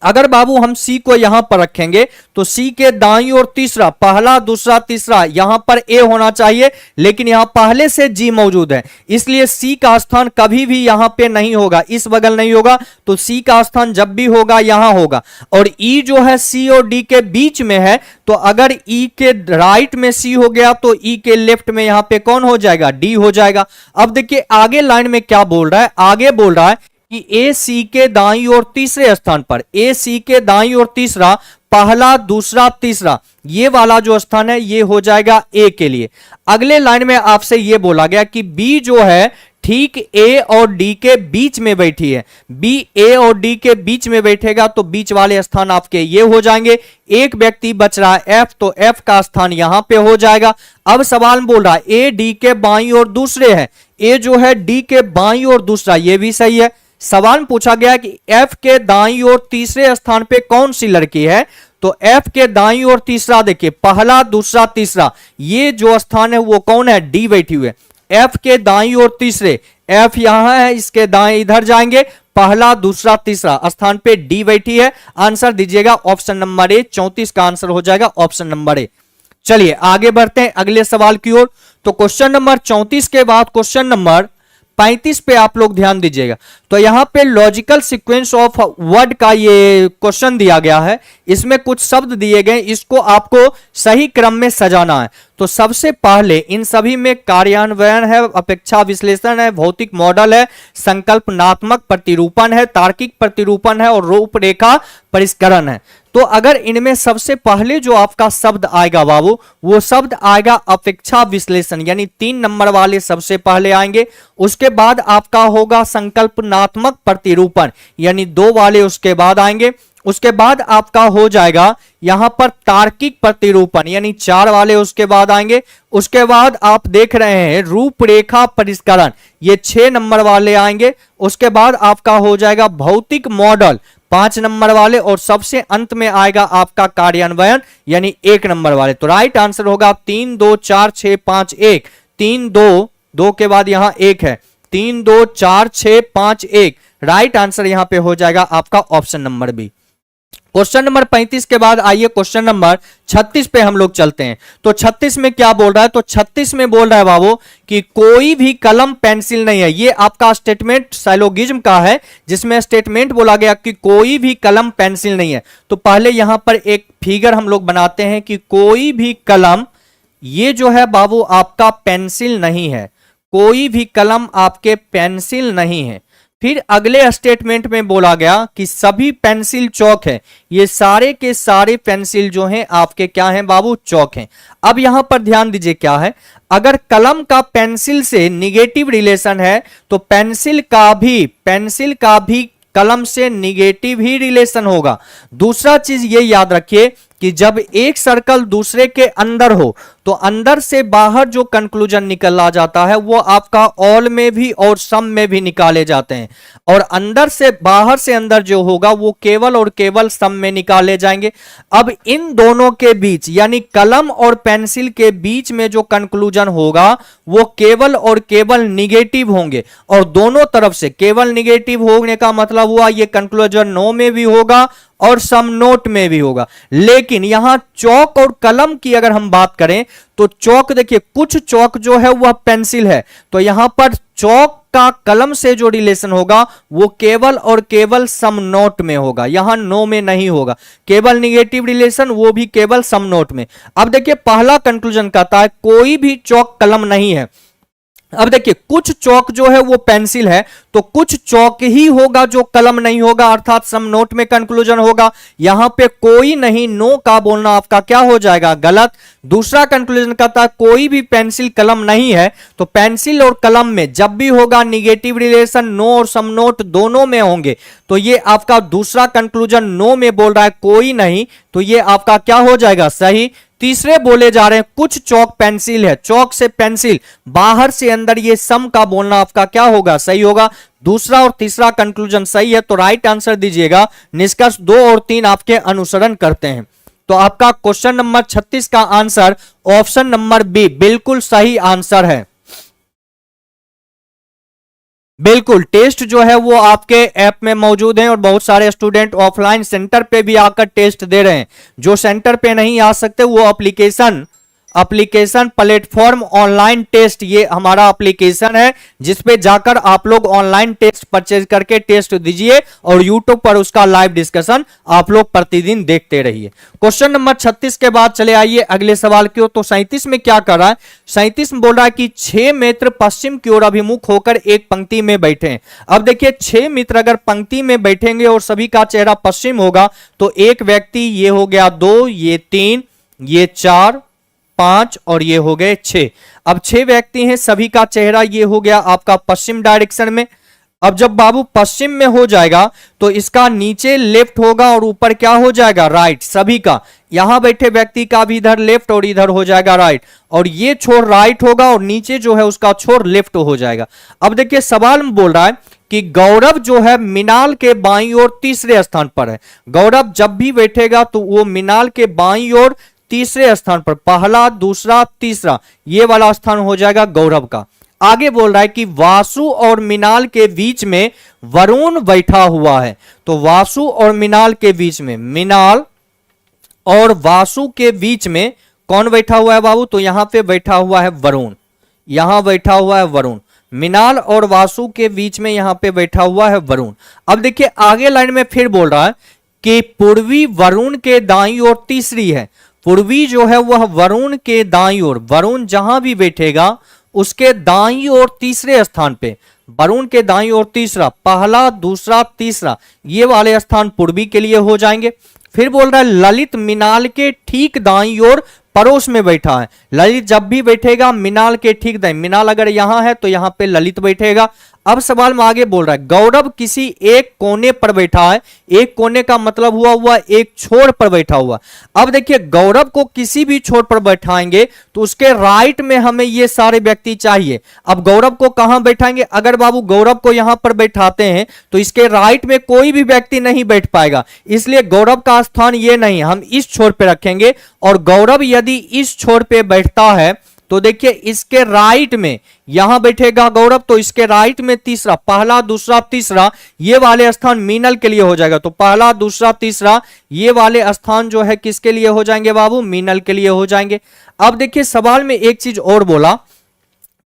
अगर बाबू हम सी को यहां पर रखेंगे तो सी के दाईं ओर तीसरा, पहला दूसरा तीसरा, यहां पर ए होना चाहिए लेकिन यहां पहले से जी मौजूद है, इसलिए सी का स्थान कभी भी यहां पे नहीं होगा, इस बगल नहीं होगा। तो सी का स्थान जब भी होगा यहां होगा। और ई जो है सी और डी के बीच में है, तो अगर ई के राइट में सी हो गया तो ई के लेफ्ट में यहां पे कौन हो जाएगा, डी हो जाएगा। अब देखिए आगे लाइन में क्या बोल रहा है, आगे बोल रहा है कि ए सी के दाईं ओर तीसरे स्थान पर, ए सी के दाईं ओर तीसरा, पहला दूसरा तीसरा, ये वाला जो स्थान है ये हो जाएगा ए के लिए। अगले लाइन में आपसे ये बोला गया कि बी जो है ठीक ए और डी के बीच में बैठी है, बी ए और डी के बीच में बैठेगा तो बीच वाले स्थान आपके ये हो जाएंगे। एक व्यक्ति बच रहा है एफ, तो एफ का स्थान यहां पे हो जाएगा। अब सवाल बोल रहा है ए डी के बाईं ओर दूसरे है, ए जो है डी के बाईं ओर दूसरा, ये भी सही है। सवाल पूछा गया कि एफ के दाईं ओर तीसरे स्थान पे कौन सी लड़की है, तो एफ के दाईं ओर तीसरा देखिए, पहला दूसरा तीसरा, ये जो स्थान है वो कौन है, डी बैठी हुई है। एफ के दाईं ओर तीसरे, एफ यहां है, इसके दाएं इधर जाएंगे, पहला दूसरा तीसरा स्थान पे डी बैठी है। आंसर दीजिएगा ऑप्शन नंबर ए, 34 का आंसर हो जाएगा ऑप्शन नंबर ए। चलिए आगे बढ़ते हैं अगले सवाल की ओर। तो क्वेश्चन नंबर 34 के बाद क्वेश्चन नंबर 35 पे आप लोग ध्यान दीजिएगा। तो यहां पे लॉजिकल सीक्वेंस ऑफ वर्ड का ये क्वेश्चन दिया गया है, इसमें कुछ शब्द दिए गए, इसको आपको सही क्रम में सजाना है। तो सबसे पहले इन सभी में कार्यान्वयन है, अपेक्षा विश्लेषण है, भौतिक मॉडल है, संकल्पनात्मक प्रतिरूपण है, तार्किक प्रतिरूपण है और रूपरेखा परिष्करण है। तो अगर इनमें सबसे पहले जो आपका शब्द आएगा बाबू, वो शब्द आएगा अपेक्षा विश्लेषण, यानी 3 नंबर वाले सबसे पहले आएंगे। उसके बाद आपका होगा संकल्पनात्मक प्रतिरूपण, यानी 2 वाले उसके बाद आएंगे। उसके बाद आपका हो जाएगा यहां पर तार्किक प्रतिरूपण, यानी 4 वाले उसके बाद आएंगे। उसके बाद आप देख रहे हैं रूपरेखा परिष्करण, ये 6 नंबर वाले आएंगे। उसके बाद आपका हो जाएगा भौतिक मॉडल, 5 नंबर वाले, और सबसे अंत में आएगा आपका कार्यान्वयन, यानी 1 नंबर वाले। तो राइट आंसर होगा 3 2 4 6 5 1, 3 2 2 के बाद यहां 1 है, 3 2 4 6 5 1, राइट आंसर यहां पे हो जाएगा आपका option number B. Question number 35 के बाद आइए क्वेश्चन नंबर 36 पे हम लोग चलते हैं। तो 36 में क्या बोल रहा है, तो 36 में बोल रहा है बाबू कि कोई भी कलम पेंसिल नहीं है। ये आपका स्टेटमेंट साइलोगिज्म का है, जिसमें स्टेटमेंट बोला गया कि कोई भी कलम पेंसिल नहीं है। तो पहले यहां पर एक फिगर हम लोग बनाते हैं कि कोई भी कलम, ये जो है बाबू आपका पेंसिल नहीं है, कोई भी कलम आपके पेंसिल नहीं है। फिर अगले स्टेटमेंट में बोला गया कि सभी पेंसिल चौक है। ये सारे के सारे पेंसिल जो हैं आपके क्या हैं बाबू, चौक हैं। अब यहां पर ध्यान दीजिए क्या है, अगर कलम का पेंसिल से निगेटिव रिलेशन है तो पेंसिल का भी कलम से निगेटिव ही रिलेशन होगा। दूसरा चीज ये याद रखिए कि जब एक सर्कल दूसरे के अंदर हो तो अंदर से बाहर जो कंक्लूजन निकला जाता है वो आपका ऑल में भी और सम में भी निकाले जाते हैं, और अंदर से बाहर से अंदर जो होगा वो केवल और केवल सम में निकाले जाएंगे। अब इन दोनों के बीच यानी कलम और पेंसिल के बीच में जो कंक्लूजन होगा वो केवल और केवल निगेटिव होंगे, और दोनों तरफ से केवल निगेटिव होने का मतलब हुआ ये कंक्लूजन नो में भी होगा और सम नोट में भी होगा। लेकिन यहां चौक और कलम की अगर हम बात करें तो चौक देखिए, कुछ चौक जो है वह पेंसिल है, तो यहां पर चौक का कलम से जो रिलेशन होगा वो केवल और केवल सम नोट में होगा, यहां नो में नहीं होगा। केवल निगेटिव रिलेशन वो भी केवल सम नोट में। अब देखिए पहला कंक्लूजन कहता है कोई भी चौक कलम नहीं है। अब देखिए कुछ चौक जो है वो पेंसिल है, तो कुछ चौक ही होगा जो कलम नहीं होगा, अर्थात सम नोट में कंक्लूजन होगा। यहां पे कोई नहीं, नो का बोलना आपका क्या हो जाएगा, गलत। दूसरा कंक्लूजन कहता है कोई भी पेंसिल कलम नहीं है, तो पेंसिल और कलम में जब भी होगा निगेटिव रिलेशन नो और सम नोट दोनों में होंगे, तो ये आपका दूसरा कंक्लूजन नो में बोल रहा है कोई नहीं, तो ये आपका क्या हो जाएगा, सही। तीसरे बोले जा रहे हैं कुछ चौक पेंसिल है, चौक से पेंसिल बाहर से अंदर, ये सम का बोलना आपका क्या होगा, सही होगा। दूसरा और तीसरा कंक्लूजन सही है, तो राइट आंसर दीजिएगा। निष्कर्ष 2 और 3 आपके अनुसरण करते हैं। तो आपका क्वेश्चन नंबर 36 का आंसर ऑप्शन नंबर बी बिल्कुल सही आंसर है। बिल्कुल, टेस्ट जो है वो आपके ऐप में मौजूद है और बहुत सारे स्टूडेंट ऑफलाइन सेंटर पे भी आकर टेस्ट दे रहे हैं। जो सेंटर पे नहीं आ सकते वो एप्लीकेशन प्लेटफॉर्म ऑनलाइन टेस्ट, ये हमारा एप्लीकेशन है जिसपे जाकर आप लोग ऑनलाइन टेस्ट परचेज करके टेस्ट दीजिए और यूट्यूब पर उसका लाइव डिस्कशन आप लोग प्रतिदिन देखते रहिए। क्वेश्चन नंबर 36 के बाद चले आइए अगले सवाल की ओर। तो 37 में क्या कर रहा है, 37 में बोल रहा है कि 6 मित्र पश्चिम की ओर अभिमुख होकर एक पंक्ति में बैठे हैं। अब देखिए 6 मित्र अगर पंक्ति में बैठेंगे और सभी का चेहरा पश्चिम होगा तो एक व्यक्ति, ये हो गया 2, ये 3, ये 4, 5 और ये हो गए 6। अब 6 व्यक्ति हैं, सभी का चेहरा ये हो गया आपका पश्चिम डायरेक्शन में। अब जब बाबू पश्चिम में हो जाएगा तो इसका नीचे लेफ्ट होगा और ऊपर क्या हो जाएगा, राइट। सभी का, यहां बैठे व्यक्ति का भी इधर लेफ्ट और इधर हो जाएगा राइट, और ये छोर राइट होगा और नीचे जो है उसका छोर लेफ्ट हो जाएगा। अब देखिए सवाल में बोल रहा है कि गौरव जो है मिनाल के बाईं ओर तीसरे स्थान पर है। गौरव जब भी बैठेगा तो वो मिनाल के बाईं ओर तीसरे स्थान पर, पहला, दूसरा, तीसरा, ये वाला स्थान हो जाएगा गौरव का। आगे बोल रहा है कि वासु और मिनाल के बीच में वरुण बैठा हुआ है। तो वासु और मिनाल के बीच में, मिनाल और वासु के बीच में कौन बैठा हुआ है बाबू, तो यहां पे बैठा हुआ है वरुण, यहां बैठा हुआ है वरुण। मिनाल और वासु के बीच में यहां पे बैठा हुआ है वरुण। अब देखिए आगे लाइन में फिर बोल रहा है कि पूर्वी वरुण के दाईं ओर तीसरी है। पूर्वी जो है वह वरुण के दाईं ओर, वरुण जहां भी बैठेगा उसके दाईं ओर तीसरे स्थान पे, वरुण के दाईं ओर तीसरा, पहला, दूसरा, तीसरा, ये वाले स्थान पूर्वी के लिए हो जाएंगे। फिर बोल रहा है ललित मिनाल के ठीक दाईं ओर पड़ोस में बैठा है। ललित जब भी बैठेगा मिनाल के ठीक दाईं, मिनाल अगर यहां है तो यहां पे ललित बैठेगा। अब सवाल में आगे बोल रहा है गौरव किसी एक कोने पर बैठा है। एक कोने का मतलब हुआ एक छोर पर बैठा हुआ। अब देखिए गौरव को किसी भी छोर पर बैठाएंगे तो उसके राइट में हमें ये सारे व्यक्ति चाहिए। अब गौरव को कहां बैठाएंगे, अगर बाबू गौरव को यहां पर बैठाते हैं तो इसके राइट में कोई भी व्यक्ति नहीं बैठ पाएगा, इसलिए गौरव का स्थान ये नहीं, हम इस छोर पर रखेंगे। और गौरव यदि इस छोर पर बैठता है तो देखिए इसके राइट में यहां बैठेगा गौरव, तो इसके राइट में तीसरा, पहला दूसरा तीसरा ये वाले स्थान मीनल के लिए हो जाएगा। तो पहला दूसरा तीसरा ये वाले स्थान जो है किसके लिए हो जाएंगे बाबू, मीनल के लिए हो जाएंगे। अब देखिए सवाल में एक चीज और बोला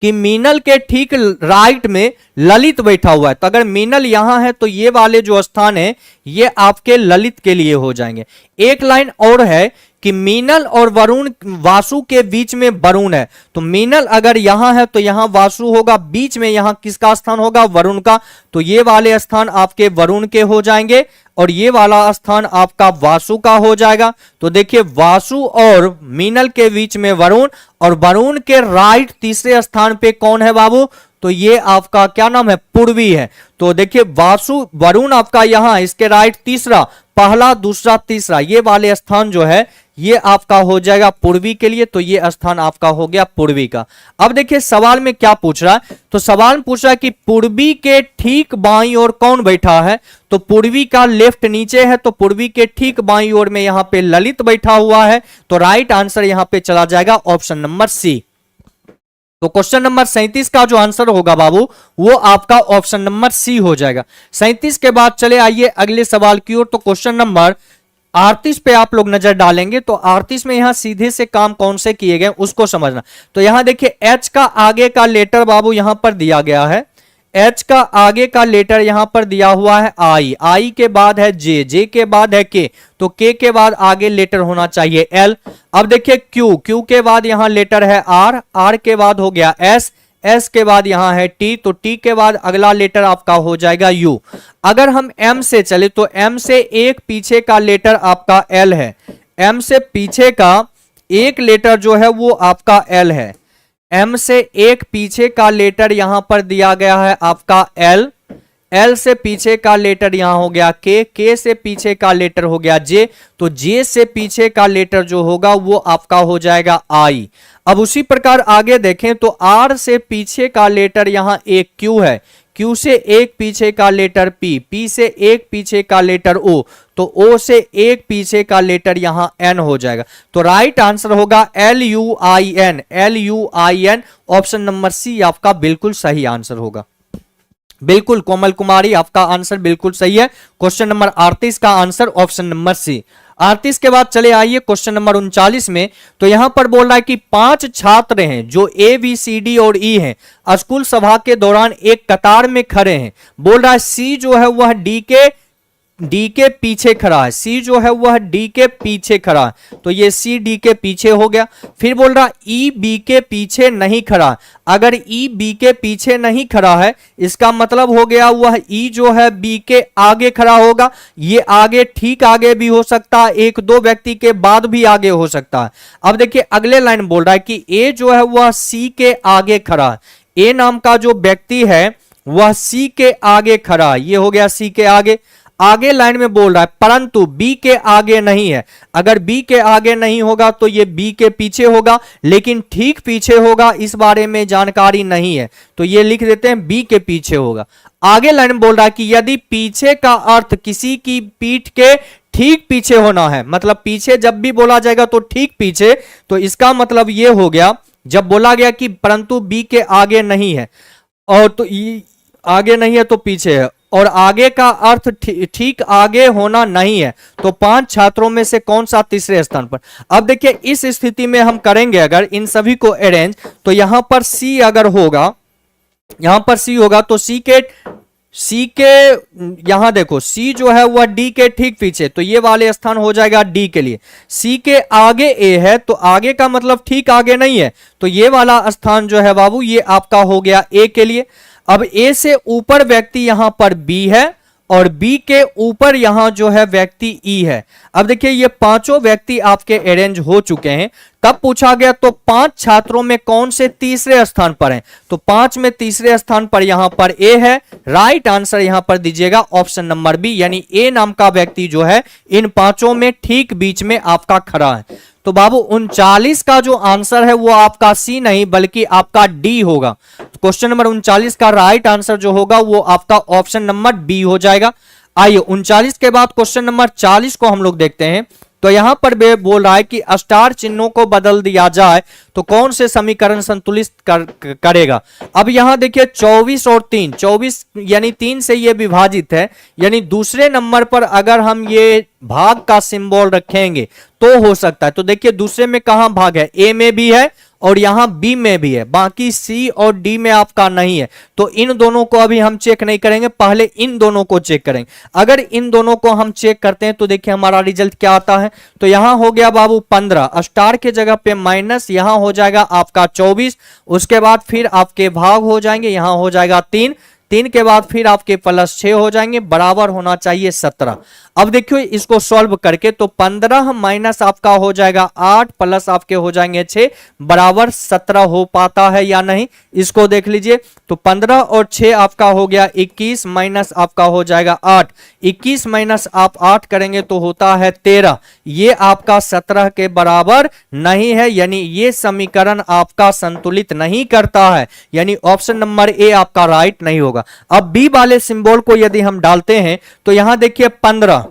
कि मीनल के ठीक राइट में ललित बैठा हुआ है, तो अगर मीनल यहां है तो ये वाले जो स्थान है ये आपके ललित के लिए हो जाएंगे। एक लाइन और है कि मीनल और वरुण, वासु के बीच में वरुण है, तो मीनल अगर यहां है तो यहां वासु होगा, बीच में यहां किसका स्थान होगा, वरुण का, तो ये वाले स्थान आपके वरुण के हो जाएंगे और ये वाला स्थान आपका वासु का हो जाएगा। तो देखिए वासु और मीनल के बीच में वरुण और वरुण के राइट तीसरे स्थान पे कौन है बाबू, तो ये आपका क्या नाम है, पूर्वी है। तो देखिए वासु वरुण आपका यहां, इसके राइट तीसरा, पहला दूसरा तीसरा ये वाले स्थान जो है ये आपका हो जाएगा पूर्वी के लिए, तो ये स्थान आपका हो गया पूर्वी का। अब देखिए सवाल में क्या पूछ रहा है, तो सवाल पूछ रहा है कि पूर्वी के ठीक बाईं ओर कौन बैठा है, तो पूर्वी का लेफ्ट नीचे है, तो पूर्वी के ठीक बाईं ओर में यहां पे ललित बैठा हुआ है, तो राइट आंसर यहां पे चला जाएगा ऑप्शन नंबर सी। तो क्वेश्चन नंबर 37 का जो आंसर होगा बाबू वो आपका ऑप्शन नंबर सी हो जाएगा। 37 के बाद चले आइए अगले सवाल की ओर। तो क्वेश्चन नंबर 38 पे आप लोग नजर डालेंगे, तो 38 में यहां सीधे से काम कौन से किए गए उसको समझना। तो यहां देखिए एच का आगे का लेटर बाबू यहां पर दिया गया है, एच का आगे का लेटर यहां पर दिया हुआ है आई, आई के बाद है जे, जे के बाद है के, तो के बाद आगे लेटर होना चाहिए एल। अब देखिए क्यू, क्यू के बाद यहां लेटर है आर, आर के बाद हो गया एस, एस के बाद यहां है टी, तो टी के बाद अगला लेटर आपका हो जाएगा यू। अगर हम एम से चले तो एम से एक पीछे का लेटर आपका एल है, एम से पीछे का एक लेटर जो है वो आपका एल है, एम से एक पीछे का लेटर यहां पर दिया गया है आपका एल, एल से पीछे का लेटर यहां हो गया के से पीछे का लेटर हो गया जे, तो जे से पीछे का लेटर जो होगा वो आपका हो जाएगा आई। अब उसी प्रकार आगे देखें तो आर से पीछे का लेटर यहां एक क्यू है, क्यू से एक पीछे का लेटर पी, पी से एक पीछे का लेटर ओ, तो ओ से एक पीछे का लेटर यहां एन हो जाएगा। तो राइट आंसर होगा L U I N, L U I N, option number C आपका बिल्कुल सही आंसर होगा। बिल्कुल कोमल कुमारी आपका आंसर बिल्कुल सही है। क्वेश्चन नंबर 38 का आंसर ऑप्शन नंबर सी। 38 के बाद चले आइए क्वेश्चन नंबर 39 में। तो यहां पर बोल रहा है कि 5 छात्र हैं जो ए बी सी डी और ई हैं, स्कूल सभा के दौरान एक कतार में खड़े हैं। बोल रहा है सी जो है वह डी के पीछे खड़ा है, सी जो है वह डी के पीछे खड़ा है, तो ये सी डी के पीछे हो गया। फिर बोल रहा ई बी के पीछे नहीं खड़ा, अगर ई बी के पीछे नहीं खड़ा है इसका मतलब हो गया वह ई जो है बी के आगे खड़ा होगा। ये आगे ठीक आगे भी हो सकता है, एक दो व्यक्ति के बाद भी आगे हो सकता है। अब देखिए अगले लाइन बोल रहा है कि ए जो है वह सी के आगे खड़ा है, ए नाम का जो व्यक्ति है वह सी के आगे खड़ा है, ये हो गया सी के आगे। आगे लाइन में बोल रहा है परंतु बी के आगे नहीं है, अगर बी के आगे नहीं होगा तो ये बी के पीछे होगा, लेकिन ठीक पीछे होगा इस बारे में जानकारी नहीं है, तो ये लिख देते हैं बी के पीछे होगा। आगे लाइन में बोल रहा है कि यदि पीछे का अर्थ किसी की पीठ के ठीक पीछे होना है, मतलब पीछे जब भी बोला जाएगा तो ठीक पीछे, तो इसका मतलब ये हो गया जब बोला गया कि परंतु बी के आगे नहीं है और तो आगे नहीं है तो पीछे है, और आगे का अर्थ ठीक आगे होना नहीं है, तो 5 छात्रों में से कौन सा तीसरे स्थान पर। अब देखिए इस स्थिति में हम करेंगे अगर इन सभी को अरेंज, तो यहां पर सी अगर होगा, यहां पर सी होगा तो सी के यहां देखो सी जो है वह डी के ठीक पीछे, तो ये वाले स्थान हो जाएगा डी के लिए। सी के आगे ए है, तो आगे का मतलब ठीक आगे नहीं है, तो ये वाला स्थान जो है बाबू ये आपका हो गया ए के लिए। अब ए से ऊपर व्यक्ति यहां पर बी है और बी के ऊपर यहां जो है व्यक्ति ई है। अब देखिए ये पांचों व्यक्ति आपके अरेंज हो चुके हैं। तब पूछा गया तो 5 छात्रों में कौन से तीसरे स्थान पर हैं, तो 5 में तीसरे स्थान पर यहां पर ए है। राइट आंसर यहां पर दीजिएगा ऑप्शन नंबर बी, यानी ए नाम का व्यक्ति जो है इन पांचों में ठीक बीच में आपका खड़ा है। तो बाबू 39 का जो आंसर है वो आपका सी नहीं बल्कि आपका डी होगा। क्वेश्चन नंबर 39 का राइट आंसर जो होगा वो आपका ऑप्शन नंबर बी हो जाएगा। आइए 39 के बाद क्वेश्चन नंबर 40 को हम लोग देखते हैं। तो यहां पर वे बोल रहा है कि स्टार चिन्हों को बदल दिया जाए तो कौन से समीकरण संतुलित करेगा। अब यहां देखिए 24 और 3, 24 यानी 3 से ये विभाजित है, यानी दूसरे नंबर पर अगर हम ये भाग का सिंबल रखेंगे तो हो सकता है। तो देखिए दूसरे में कहां भाग है, ए में भी है और यहां बी में भी है, बाकी सी और डी में आपका नहीं है। तो इन दोनों को अभी हम चेक नहीं करेंगे, पहले इन दोनों को चेक करेंगे। अगर इन दोनों को हम चेक करते हैं तो देखिए हमारा रिजल्ट क्या आता है। तो यहां हो गया बाबू 15, स्टार के जगह पे माइनस, यहां हो जाएगा आपका 24, उसके बाद फिर आपके भाग हो जाएंगे, यहां हो जाएगा 3, 3 के बाद फिर आपके प्लस 6 हो जाएंगे, बराबर होना चाहिए 17। अब देखियो इसको सॉल्व करके तो 15 माइनस आपका हो जाएगा 8 प्लस आपके हो जाएंगे 6 बराबर 17 हो पाता है या नहीं, इसको देख लीजिए। तो 15 और 6 आपका हो गया 21 माइनस आपका हो जाएगा 8, 21 माइनस आप 8 करेंगे तो होता है 13, ये आपका 17 के बराबर नहीं है, यानी ये समीकरण आपका संतुलित नहीं करता है, यानी ऑप्शन नंबर ए आपका राइट नहीं होगा। अब बी वाले सिंबल को यदि हम डालते हैं तो यहां देखिए 15,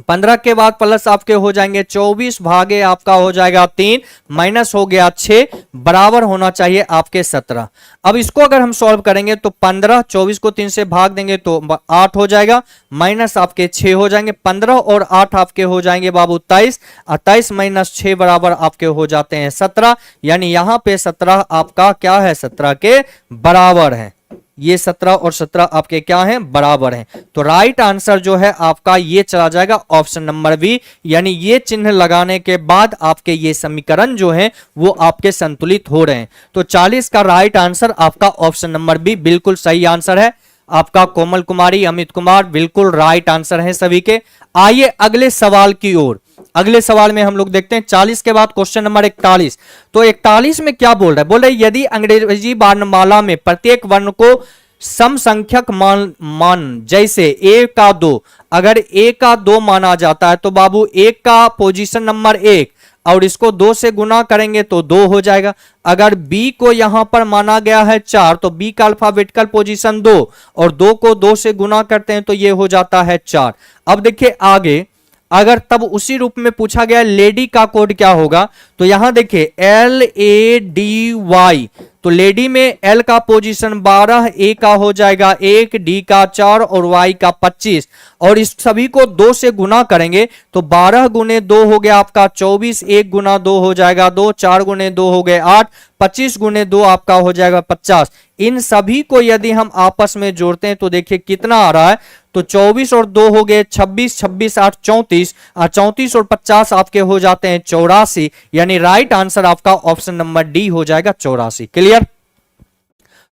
15 के बाद प्लस आपके हो जाएंगे 24 भागे आपका हो जाएगा 3 माइनस हो गया 6 बराबर होना चाहिए आपके 17। अब इसको अगर हम सॉल्व करेंगे तो 15, 24 को 3 से भाग देंगे तो 8 हो जाएगा, माइनस आपके 6 हो जाएंगे, 15 और 8 आपके हो जाएंगे बाबू 23, 23 माइनस 6 बराबर आपके हो जाते हैं 17, यानी यहां पे 17 आपका क्या है, 17 के बराबर है। ये 17 और 17 आपके क्या हैं, बराबर हैं। तो राइट आंसर जो है आपका ये चला जाएगा ऑप्शन नंबर बी, यानी ये चिन्ह लगाने के बाद आपके ये समीकरण जो है वो आपके संतुलित हो रहे हैं। तो 40 का राइट आंसर आपका ऑप्शन नंबर बी बिल्कुल सही आंसर है। आपका कोमल कुमारी, अमित कुमार बिल्कुल राइट आंसर है सभी के। आइए अगले सवाल की ओर। अगले सवाल में हम लोग देखते हैं 40 के बाद क्वेश्चन नंबर 41। तो 41 में क्या बोल रहा है, बोल रहा है यदि अंग्रेजी वर्णमाला में प्रत्येक वर्ण को समसंख्यक मान जैसे ए का 2, अगर ए का 2 माना जाता है तो बाबू ए का पोजीशन नंबर 1 और इसको 2 से गुना करेंगे तो 2 हो जाएगा। अगर बी को यहां पर माना गया है 4 तो बी का अल्फाबेटिकल पोजीशन 2 और 2 को 2 से गुना करते हैं तो ये हो जाता है 4। अब देखिए आगे, अगर तब उसी रूप में पूछा गया लेडी का कोड क्या होगा, तो यहां देखिए LADY, तो लेडी में L का पोजीशन 12, A का हो जाएगा 1, D का 4 और Y का 25, और इस सभी को 2 से गुना करेंगे तो 12 गुने 2 हो गया आपका 24, 1 गुना 2 हो जाएगा 2, 4 गुने 2 हो गए 8, 25 गुने 2 आपका हो जाएगा 50। इन सभी को यदि हम आपस में जोड़ते हैं तो देखिए कितना आ रहा है, तो 24 और 2 हो गए 26, 26 8 34, 34 और 50 आपके हो जाते हैं 84, यानी राइट आंसर आपका ऑप्शन नंबर डी हो जाएगा 84। क्लियर?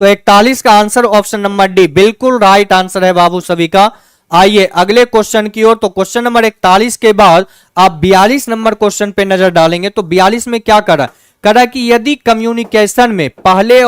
तो 41 का आंसर ऑप्शन नंबर डी बिल्कुल राइट आंसर है बाबू सभी का। आइए अगले क्वेश्चन की ओर। तो क्वेश्चन नंबर 41 के बाद आप 42 नंबर क्वेश्चन पे नजर डालेंगे। तो 42 में क्या कर रहा है कि यदि कम्युनिकेशन में पहले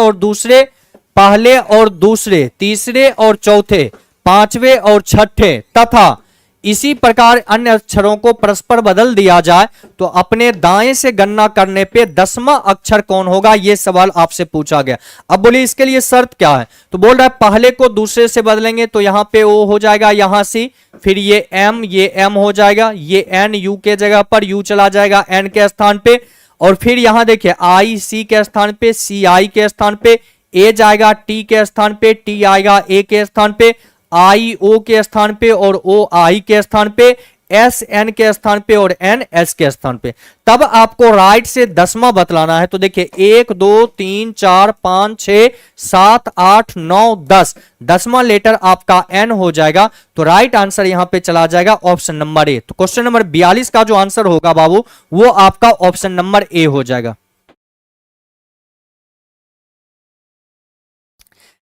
और दूसरे, तीसरे और चौथे, पांचवें और छठे तथा इसी प्रकार अन्य अक्षरों को परस्पर बदल दिया जाए तो अपने दाएं से गणना करने पे 10वां अक्षर कौन होगा, यह सवाल आपसे पूछा गया। अब बोलिए इसके लिए शर्त क्या है, तो बोल रहा है पहले को दूसरे से बदलेंगे तो यहां पे ओ हो जाएगा, यहां सी, फिर ये एम हो जाएगा, ये एन यू के जगह पर यू चला जाएगा एन के स्थान पे, और फिर यहां देखिए आई सी के स्थान पे, सी आई के स्थान पे, ए जाएगा टी के स्थान पे, टी आएगा ए के स्थान पे, आई ओ के स्थान पे और ओ आई के स्थान पे, एस एन के स्थान पे और एन एस के स्थान पे। तब आपको राइट से 10वां बतलाना है। तो देखिए 1 2 3 4 5 6 7 8 9 10, 10वां लेटर आपका एन हो जाएगा। तो राइट आंसर यहां पे चला जाएगा ऑप्शन नंबर ए। तो क्वेश्चन नंबर 42 का जो आंसर होगा बाबू वो आपका ऑप्शन नंबर ए हो जाएगा।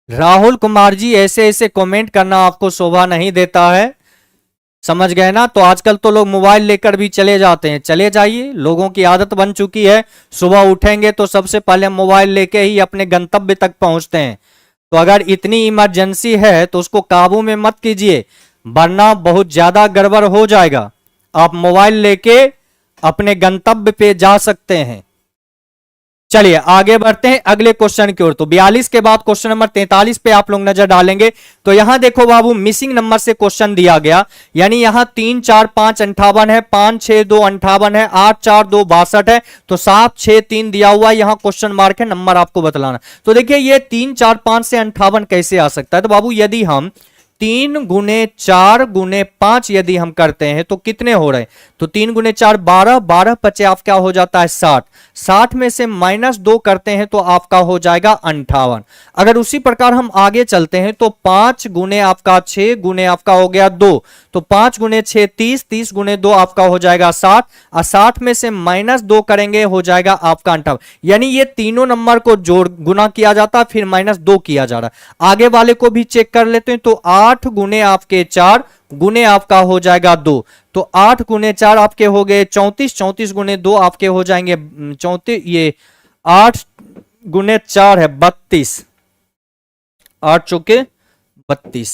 राहुल कुमार जी, ऐसे ऐसे कमेंट करना आपको शोभा नहीं देता है, समझ गए ना? तो आजकल तो लोग मोबाइल लेकर भी चले जाते हैं, चले जाइए, लोगों की आदत बन चुकी है, सुबह उठेंगे तो सबसे पहले मोबाइल लेके ही अपने गंतव्य तक पहुंचते हैं। तो अगर इतनी इमरजेंसी है तो उसको काबू में मत कीजिए, वरना बहुत ज्यादा गड़बड़ हो जाएगा। आप मोबाइल लेके अपने गंतव्य पे जा सकते हैं। चलिए आगे बढ़ते हैं अगले क्वेश्चन की ओर। तो 42 के बाद क्वेश्चन नंबर 43 पे आप लोग नजर डालेंगे। तो यहां देखो बाबू, मिसिंग नंबर से क्वेश्चन दिया गया, यानी यहां 3 4 5 58 है, 5 6 2 58 है, 8 4 2 62 है, तो 7 6 3 दिया हुआ है, यहां क्वेश्चन मार्क है, नंबर आपको बतलाना। तो देखिए ये 3 4 5 से 58 कैसे आ सकता है। तो बाबू यदि हम 3 गुने 4 गुने 5 यदि हम करते हैं तो कितने हो रहे हैं, तो 3 गुने 4 12, 12 पचे आप क्या हो जाता है 60, 60 में से -2 करते हैं तो आपका हो जाएगा 58। अगर उसी प्रकार हम आगे चलते हैं तो 5 गुने आपका 6 गुने आपका हो गया 2, तो 5 गुने 6 30, 30 गुने 2 आपका हो जाएगा 60, और 60 में से -2 करेंगे हो जाएगा आपका 58। यानी ये तीनों नंबर को जोड़ गुना किया जाता है फिर -2 किया जा रहा है। आगे वाले को भी चेक कर लेते हैं। तो 8 गुने आपके 4 गुने आपका हो जाएगा 2, तो 8 गुने 4 आपके हो गए 34, 34 गुने 2 आपके हो जाएंगे 34, ये 8 गुने 4 है 32, 8 चौके 32,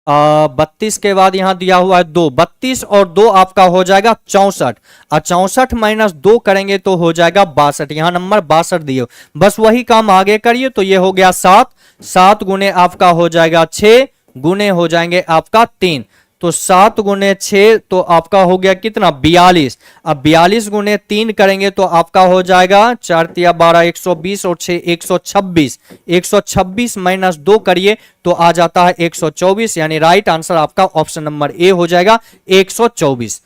32 के बाद यहां दिया हुआ है 2, 32 और 2 आपका हो जाएगा 64, और 64 -2 करेंगे तो हो जाएगा 62, यहां नंबर 62 दिए। बस वही काम आगे करिए। तो ये हो गया 7, 7 गुने आपका हो जाएगा 6 गुने हो जाएंगे आपका 3, तो 7 गुने 6 तो आपका हो गया कितना 42, अब 42 गुने 3 करेंगे तो आपका हो जाएगा 4 तिया 12, 120 और 6 126, 126 -2 करिए तो आ जाता है 124, यानी राइट आंसर आपका ऑप्शन नंबर ए हो जाएगा 124।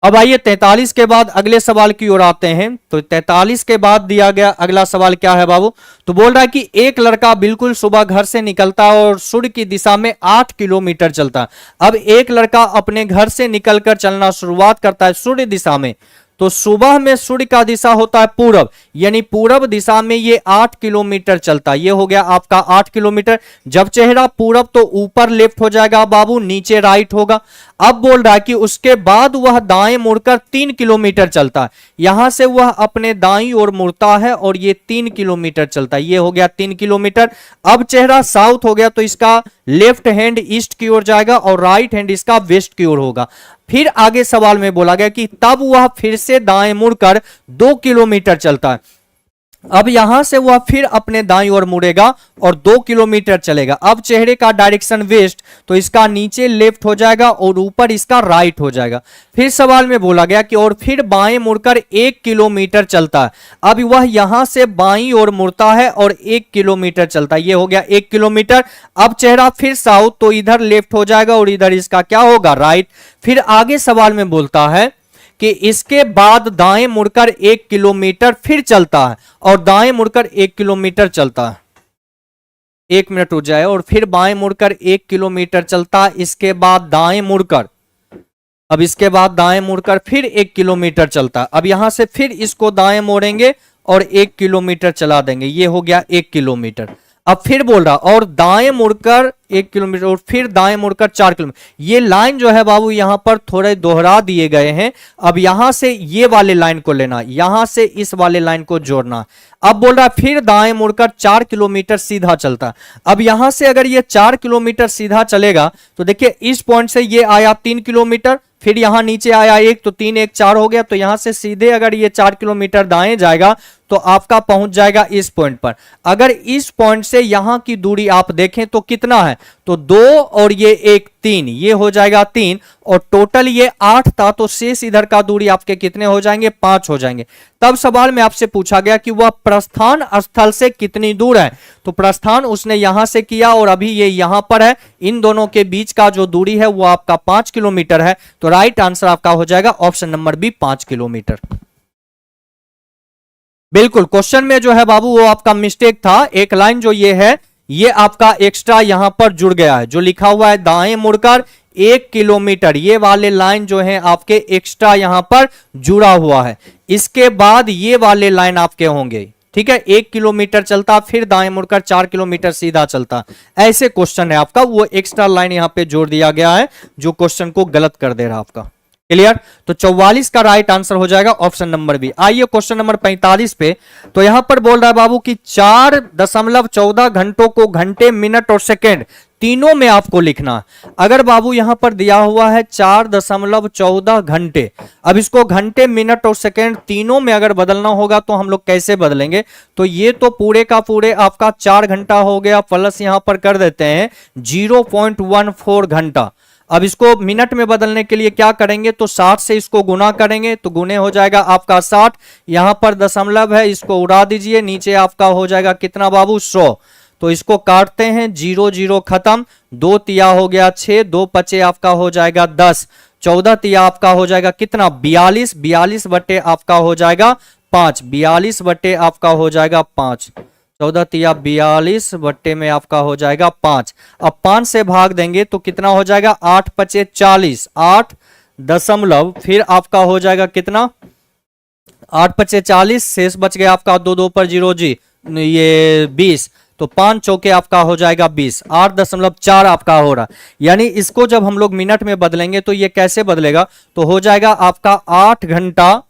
अब आइए 43 के बाद अगले सवाल की ओर आते हैं। तो 43 के बाद दिया गया अगला सवाल क्या है बाबू, तो बोल रहा है कि एक लड़का बिल्कुल सुबह घर से निकलता है और सूर्य की दिशा में 8 किलोमीटर चलता है। अब एक लड़का अपने घर से निकलकर चलना शुरुआत करता है सूर्य दिशा में। तो सुबह में सूर्य का दिशा होता है पूरब, यानी पूरब दिशा में ये 8 किलोमीटर चलता है। ये हो गया आपका 8 किलोमीटर। जब चेहरा पूरब तो ऊपर लेफ्ट हो जाएगा बाबू, नीचे राइट होगा। अब बोल रहा है कि उसके बाद वह दाएं मुड़कर 3 किलोमीटर चलता है। यहां से वह अपने दाईं ओर मुड़ता है और ये 3 किलोमीटर चलता है। ये हो गया 3 किलोमीटर। अब चेहरा साउथ हो गया तो इसका लेफ्ट हैंड ईस्ट की ओर जाएगा और राइट हैंड इसका वेस्ट की ओर होगा। फिर आगे सवाल में बोला गया कि तब वह फिर से दाएं मुड़कर 2 किलोमीटर चलता है। अब यहां से वह फिर अपने दाईं ओर मुड़ेगा और 2 किलोमीटर चलेगा। अब चेहरे का डायरेक्शन वेस्ट, तो इसका नीचे लेफ्ट हो जाएगा और ऊपर इसका राइट हो जाएगा। फिर सवाल में बोला गया कि और फिर बाएं मुड़कर 1 किलोमीटर चलता है। अब वह यहां से बाईं ओर मुड़ता है और 1 किलोमीटर चलता है। ये हो गया 1 किलोमीटर। अब चेहरा फिर साउथ, तो इधर लेफ्ट हो जाएगा और इधर इसका क्या होगा राइट। फिर आगे सवाल में बोलता है कि इसके बाद दाएं मुड़कर 1 किलोमीटर फिर चलता है और दाएं मुड़कर 1 किलोमीटर चलता है। 1 मिनट रुक जाए। और फिर बाएं मुड़कर 1 किलोमीटर चलता है। इसके बाद दाएं मुड़कर, अब इसके बाद दाएं मुड़कर फिर 1 किलोमीटर चलता है। अब यहां से फिर इसको दाएं मोड़ेंगे और 1 किलोमीटर चला देंगे। ये हो गया 1 किलोमीटर। अब फिर बोल रहा और दाएं मुड़कर 1 किलोमीटर और फिर दाएं मुड़कर 4 किलोमीटर। ये लाइन जो है बाबू यहां पर थोड़े दोहरा दिए गए हैं। अब यहां से ये वाले लाइन को लेना, यहां से इस वाले लाइन को जोड़ना। अब बोल रहा फिर दाएं मुड़कर 4 किलोमीटर सीधा चलता। अब यहां से अगर ये 4 किलोमीटर सीधा चलेगा तो देखिए इस पॉइंट से ये आया 3 किलोमीटर, फिर यहां नीचे आया 1, तो 3 1 4 हो गया। तो यहां से सीधे अगर ये 4 किलोमीटर दाएं जाएगा तो आपका पहुंच जाएगा इस पॉइंट पर। अगर इस पॉइंट से यहां की दूरी आप देखें तो कितना है, तो 2 और ये 1 3, ये हो जाएगा 3 और टोटल ये 8 था। तो शेष इधर का दूरी आपके कितने हो जाएंगे 5 हो जाएंगे। तब सवाल में आपसे पूछा गया कि वह प्रस्थान स्थल से कितनी दूर है। तो प्रस्थान उसने यहां से किया और अभी ये यहां पर है। इन दोनों के बीच का जो दूरी है वो आपका 5 किलोमीटर है। तो राइट आंसर आपका हो जाएगा ऑप्शन नंबर बी 5 किलोमीटर। बिल्कुल क्वेश्चन में जो है बाबू वो आपका मिस्टेक था। एक लाइन जो ये है ये आपका एक्स्ट्रा यहां पर जुड़ गया है। जो लिखा हुआ है दाएं मुड़कर 1 किलोमीटर, ये वाले लाइन जो है आपके एक्स्ट्रा यहां पर जुड़ा हुआ है। इसके बाद ये वाले लाइन आपके होंगे, ठीक है। 1 किलोमीटर चलता फिर दाएं मुड़कर 4 किलोमीटर सीधा चलता, ऐसे क्वेश्चन है आपका। वो एक्स्ट्रा लाइन यहां पे जोड़ दिया गया है जो क्वेश्चन को गलत कर दे रहा है आपका। क्लियर। तो 44 का राइट आंसर हो जाएगा ऑप्शन नंबर बी। आइए क्वेश्चन नंबर 45 पे। तो यहां पर बोल रहा है बाबू कि 4.14 घंटों को घंटे, मिनट और सेकेंड तीनों में आपको लिखना। अगर बाबू यहां पर दिया हुआ है 4.14 घंटे, अब इसको घंटे, मिनट और सेकेंड तीनों में अगर बदलना होगा तो हम लोग कैसे बदलेंगे? तो ये तो पूरे का पूरे आपका 4 घंटा हो गया, प्लस यहां पर कर देते हैं 0.14 घंटा। अब इसको मिनट में बदलने के लिए क्या करेंगे? तो 60 से इसको गुना करेंगे, तो गुने हो जाएगा आपका 60, यहां पर दशमलव है, इसको उड़ा दीजिए, नीचे आपका हो जाएगा कितना बाबू? 100। तो इसको काटते हैं, 0 0 खत्म, 2 तिया हो गया 6, 2 पचे आपका हो जाएगा 10, 14 तिया आपका हो जाएगा कितना? 42, 42 बटे आपका हो जाएगा 5, 42 बटे आपका हो जाएगा 5, 14 तिया 42 बट्टे में आपका हो जाएगा 5। अब 5 से भाग देंगे तो कितना हो जाएगा? 8 पचे 40, 8 दशमलव, फिर आपका हो जाएगा कितना? 8 पचे 40, शेष बच गया आपका 2 2 पर 0 जी, ये 20, तो 5 चौके आपका हो जाएगा 20, 8.4 आपका हो रहा। यानी इसको जब हम लोग मिनट में बदलेंगे तो ये कैसे बदलेगा? तो हो जाएगा आपका 8 घंटा,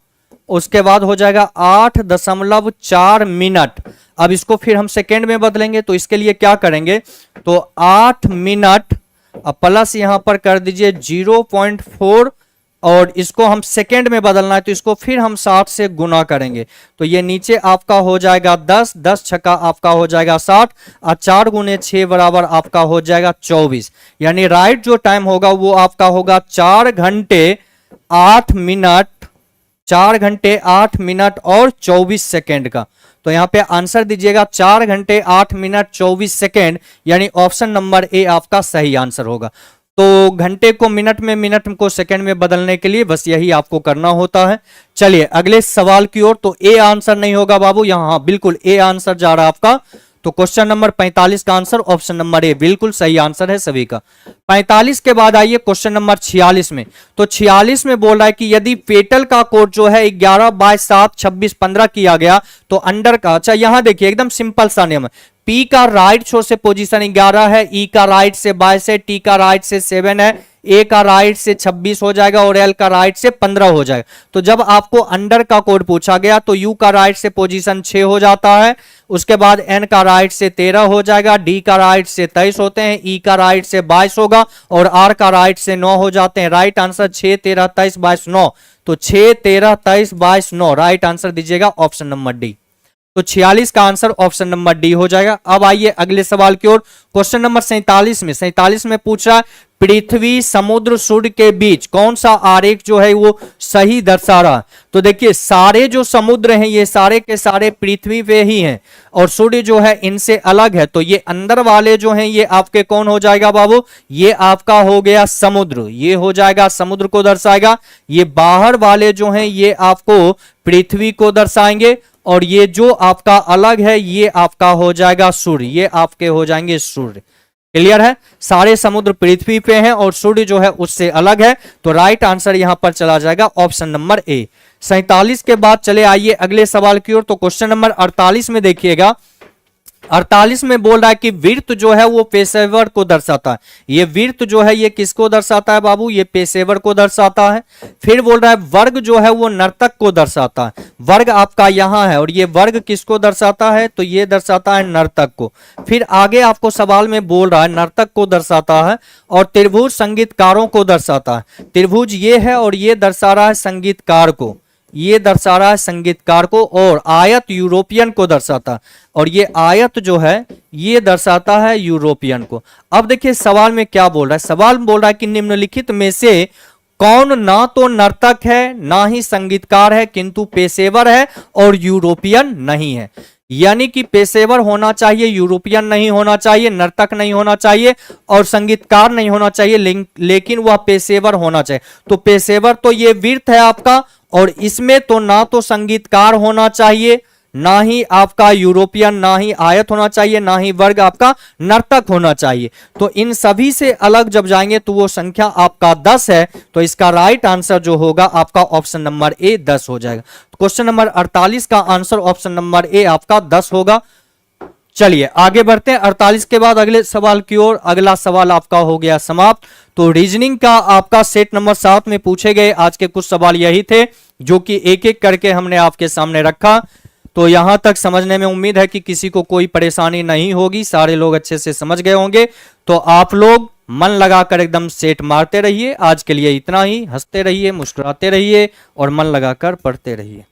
उसके बाद हो जाएगा 8.4 मिनट। अब इसको फिर हम सेकेंड में बदलेंगे, तो इसके लिए क्या करेंगे? तो 8 मिनट प्लस यहां पर कर दीजिए 0.4, और इसको हम सेकेंड में बदलना है तो इसको फिर हम 60 से गुना करेंगे, तो ये नीचे आपका हो जाएगा 10, 10 छक्का आपका हो जाएगा 60, और 4 गुने 6 बराबर आपका हो जाएगा 24। यानी राइट जो टाइम होगा वो आपका होगा 4 घंटे 8 मिनट, 4 घंटे 8 मिनट और 24 सेकेंड का। तो यहां पे आंसर दीजिएगा 4 घंटे 8 मिनट 24 सेकेंड, यानी ऑप्शन नंबर ए आपका सही आंसर होगा। तो घंटे को मिनट में, मिनट को सेकंड में बदलने के लिए बस यही आपको करना होता है। चलिए अगले सवाल की ओर। तो ए आंसर नहीं होगा बाबू यहां, बिल्कुल ए आंसर जा रहा है आपका। तो क्वेश्चन नंबर 45 का आंसर ऑप्शन नंबर ए बिल्कुल सही आंसर है सभी का। 45 के बाद आइए क्वेश्चन नंबर 46 में। तो 46 में बोल रहा है कि यदि पेटल का कोड जो है 11 बाय 7 26 15 किया गया तो अंडर का, अच्छा यहां देखिए एकदम सिंपल सा नियम है। पी का राइट छोर से पोजीशन 11 है, ई का राइट से 22 है, टी का राइट से 7 है, ए का राइट से 26 हो जाएगा और एल का राइट से 15 हो जाएगा। तो जब आपको अंडर का कोड पूछा गया तो यू का राइट से पोजीशन 6 हो जाता है, उसके बाद एन का राइट से 13 हो जाएगा, डी का राइट से 23 होते हैं, ई का राइट से 22 होगा और आर का राइट से 9 हो जाते हैं। राइट आंसर 6 13 23 22 9, तो 6 13 23 22 9 राइट आंसर दीजिएगा ऑप्शन नंबर डी। तो 46 का आंसर ऑप्शन नंबर डी हो जाएगा। अब आइए अगले सवाल की ओर। क्वेश्चन नंबर 47 में पूछ रहा है पृथ्वी समुद्र सूर्य के बीच कौन सा आरेख जो है वो सही दर्शा रहा है। तो देखिए सारे जो समुद्र हैं ये सारे के सारे पृथ्वी पे ही हैं और सूर्य जो है इनसे अलग है, तो ये अंदर वाले जो हैं ये आपके कौन हो जाएगा बाबू? ये आपका हो गया समुद्र, ये हो जाएगा समुद्र को दर्शाएगा। ये बाहर वाले जो हैं ये आपको पृथ्वी को दर्शाएंगे और ये जो आपका अलग है ये आपका हो जाएगा सूर्य, ये आपके हो जाएंगे सूर्य। क्लियर है? सारे समुद्र पृथ्वी पे हैं और सूर्य जो है उससे अलग है, तो राइट आंसर यहां पर चला जाएगा ऑप्शन नंबर ए। 47 के बाद चले आइए अगले सवाल की ओर। तो क्वेश्चन नंबर 48 में देखिएगा, 48 में बोल रहा है कि वृत्त जो है वो पेशेवर को दर्शाता है। ये वृत्त जो है ये किसको दर्शाता है बाबू? ये पेशेवर को दर्शाता है। फिर बोल रहा है वर्ग जो है वो नर्तक को दर्शाता है। वर्ग आपका यहां है और ये वर्ग किसको दर्शाता है? तो ये दर्शाता है नर्तक को। फिर आगे आपको सवाल में बोल रहा है नर्तक को दर्शाता है और त्रिभुज संगीतकारों को दर्शाता है। त्रिभुज ये है और ये दर्शा रहा है संगीतकार को, ये दर्शा रहा है संगीतकार को, और आयत यूरोपियन को दर्शाता है और ये आयत जो है ये दर्शाता है यूरोपियन को। अब देखिए सवाल में क्या बोल रहा है, सवाल बोल रहा है कि निम्नलिखित में से कौन ना तो नर्तक है ना ही संगीतकार है किंतु पेशेवर है और यूरोपियन नहीं है। यानी कि पेशेवर होना चाहिए, यूरोपियन नहीं होना चाहिए, नर्तक नहीं होना चाहिए और संगीतकार नहीं होना चाहिए, लेकिन वह पेशेवर होना चाहिए। तो पेशेवर तो ये वृत्त है आपका और इसमें तो ना तो संगीतकार होना चाहिए, ना ही आपका यूरोपियन, ना ही आयत होना चाहिए, ना ही वर्ग आपका नर्तक होना चाहिए। तो इन सभी से अलग जब जाएंगे तो वो संख्या आपका 10 है, तो इसका राइट आंसर जो होगा आपका ऑप्शन नंबर ए 10 हो जाएगा। क्वेश्चन नंबर 48 का आंसर ऑप्शन नंबर ए आपका 10 होगा। चलिए आगे बढ़ते हैं 48 के बाद अगले सवाल की ओर। अगला सवाल आपका हो गया समाप्त। तो रीजनिंग का आपका सेट नंबर 7 में पूछे गए आज के कुछ सवाल यही थे जो कि एक एक करके हमने आपके सामने रखा। तो यहां तक समझने में उम्मीद है कि किसी को कोई परेशानी नहीं होगी, सारे लोग अच्छे से समझ गए होंगे। तो आप लोग मन लगाकर एकदम सेट मारते रहिए। आज के लिए इतना ही। हंसते रहिए, मुस्कुराते रहिए और मन लगाकर पढ़ते रहिए।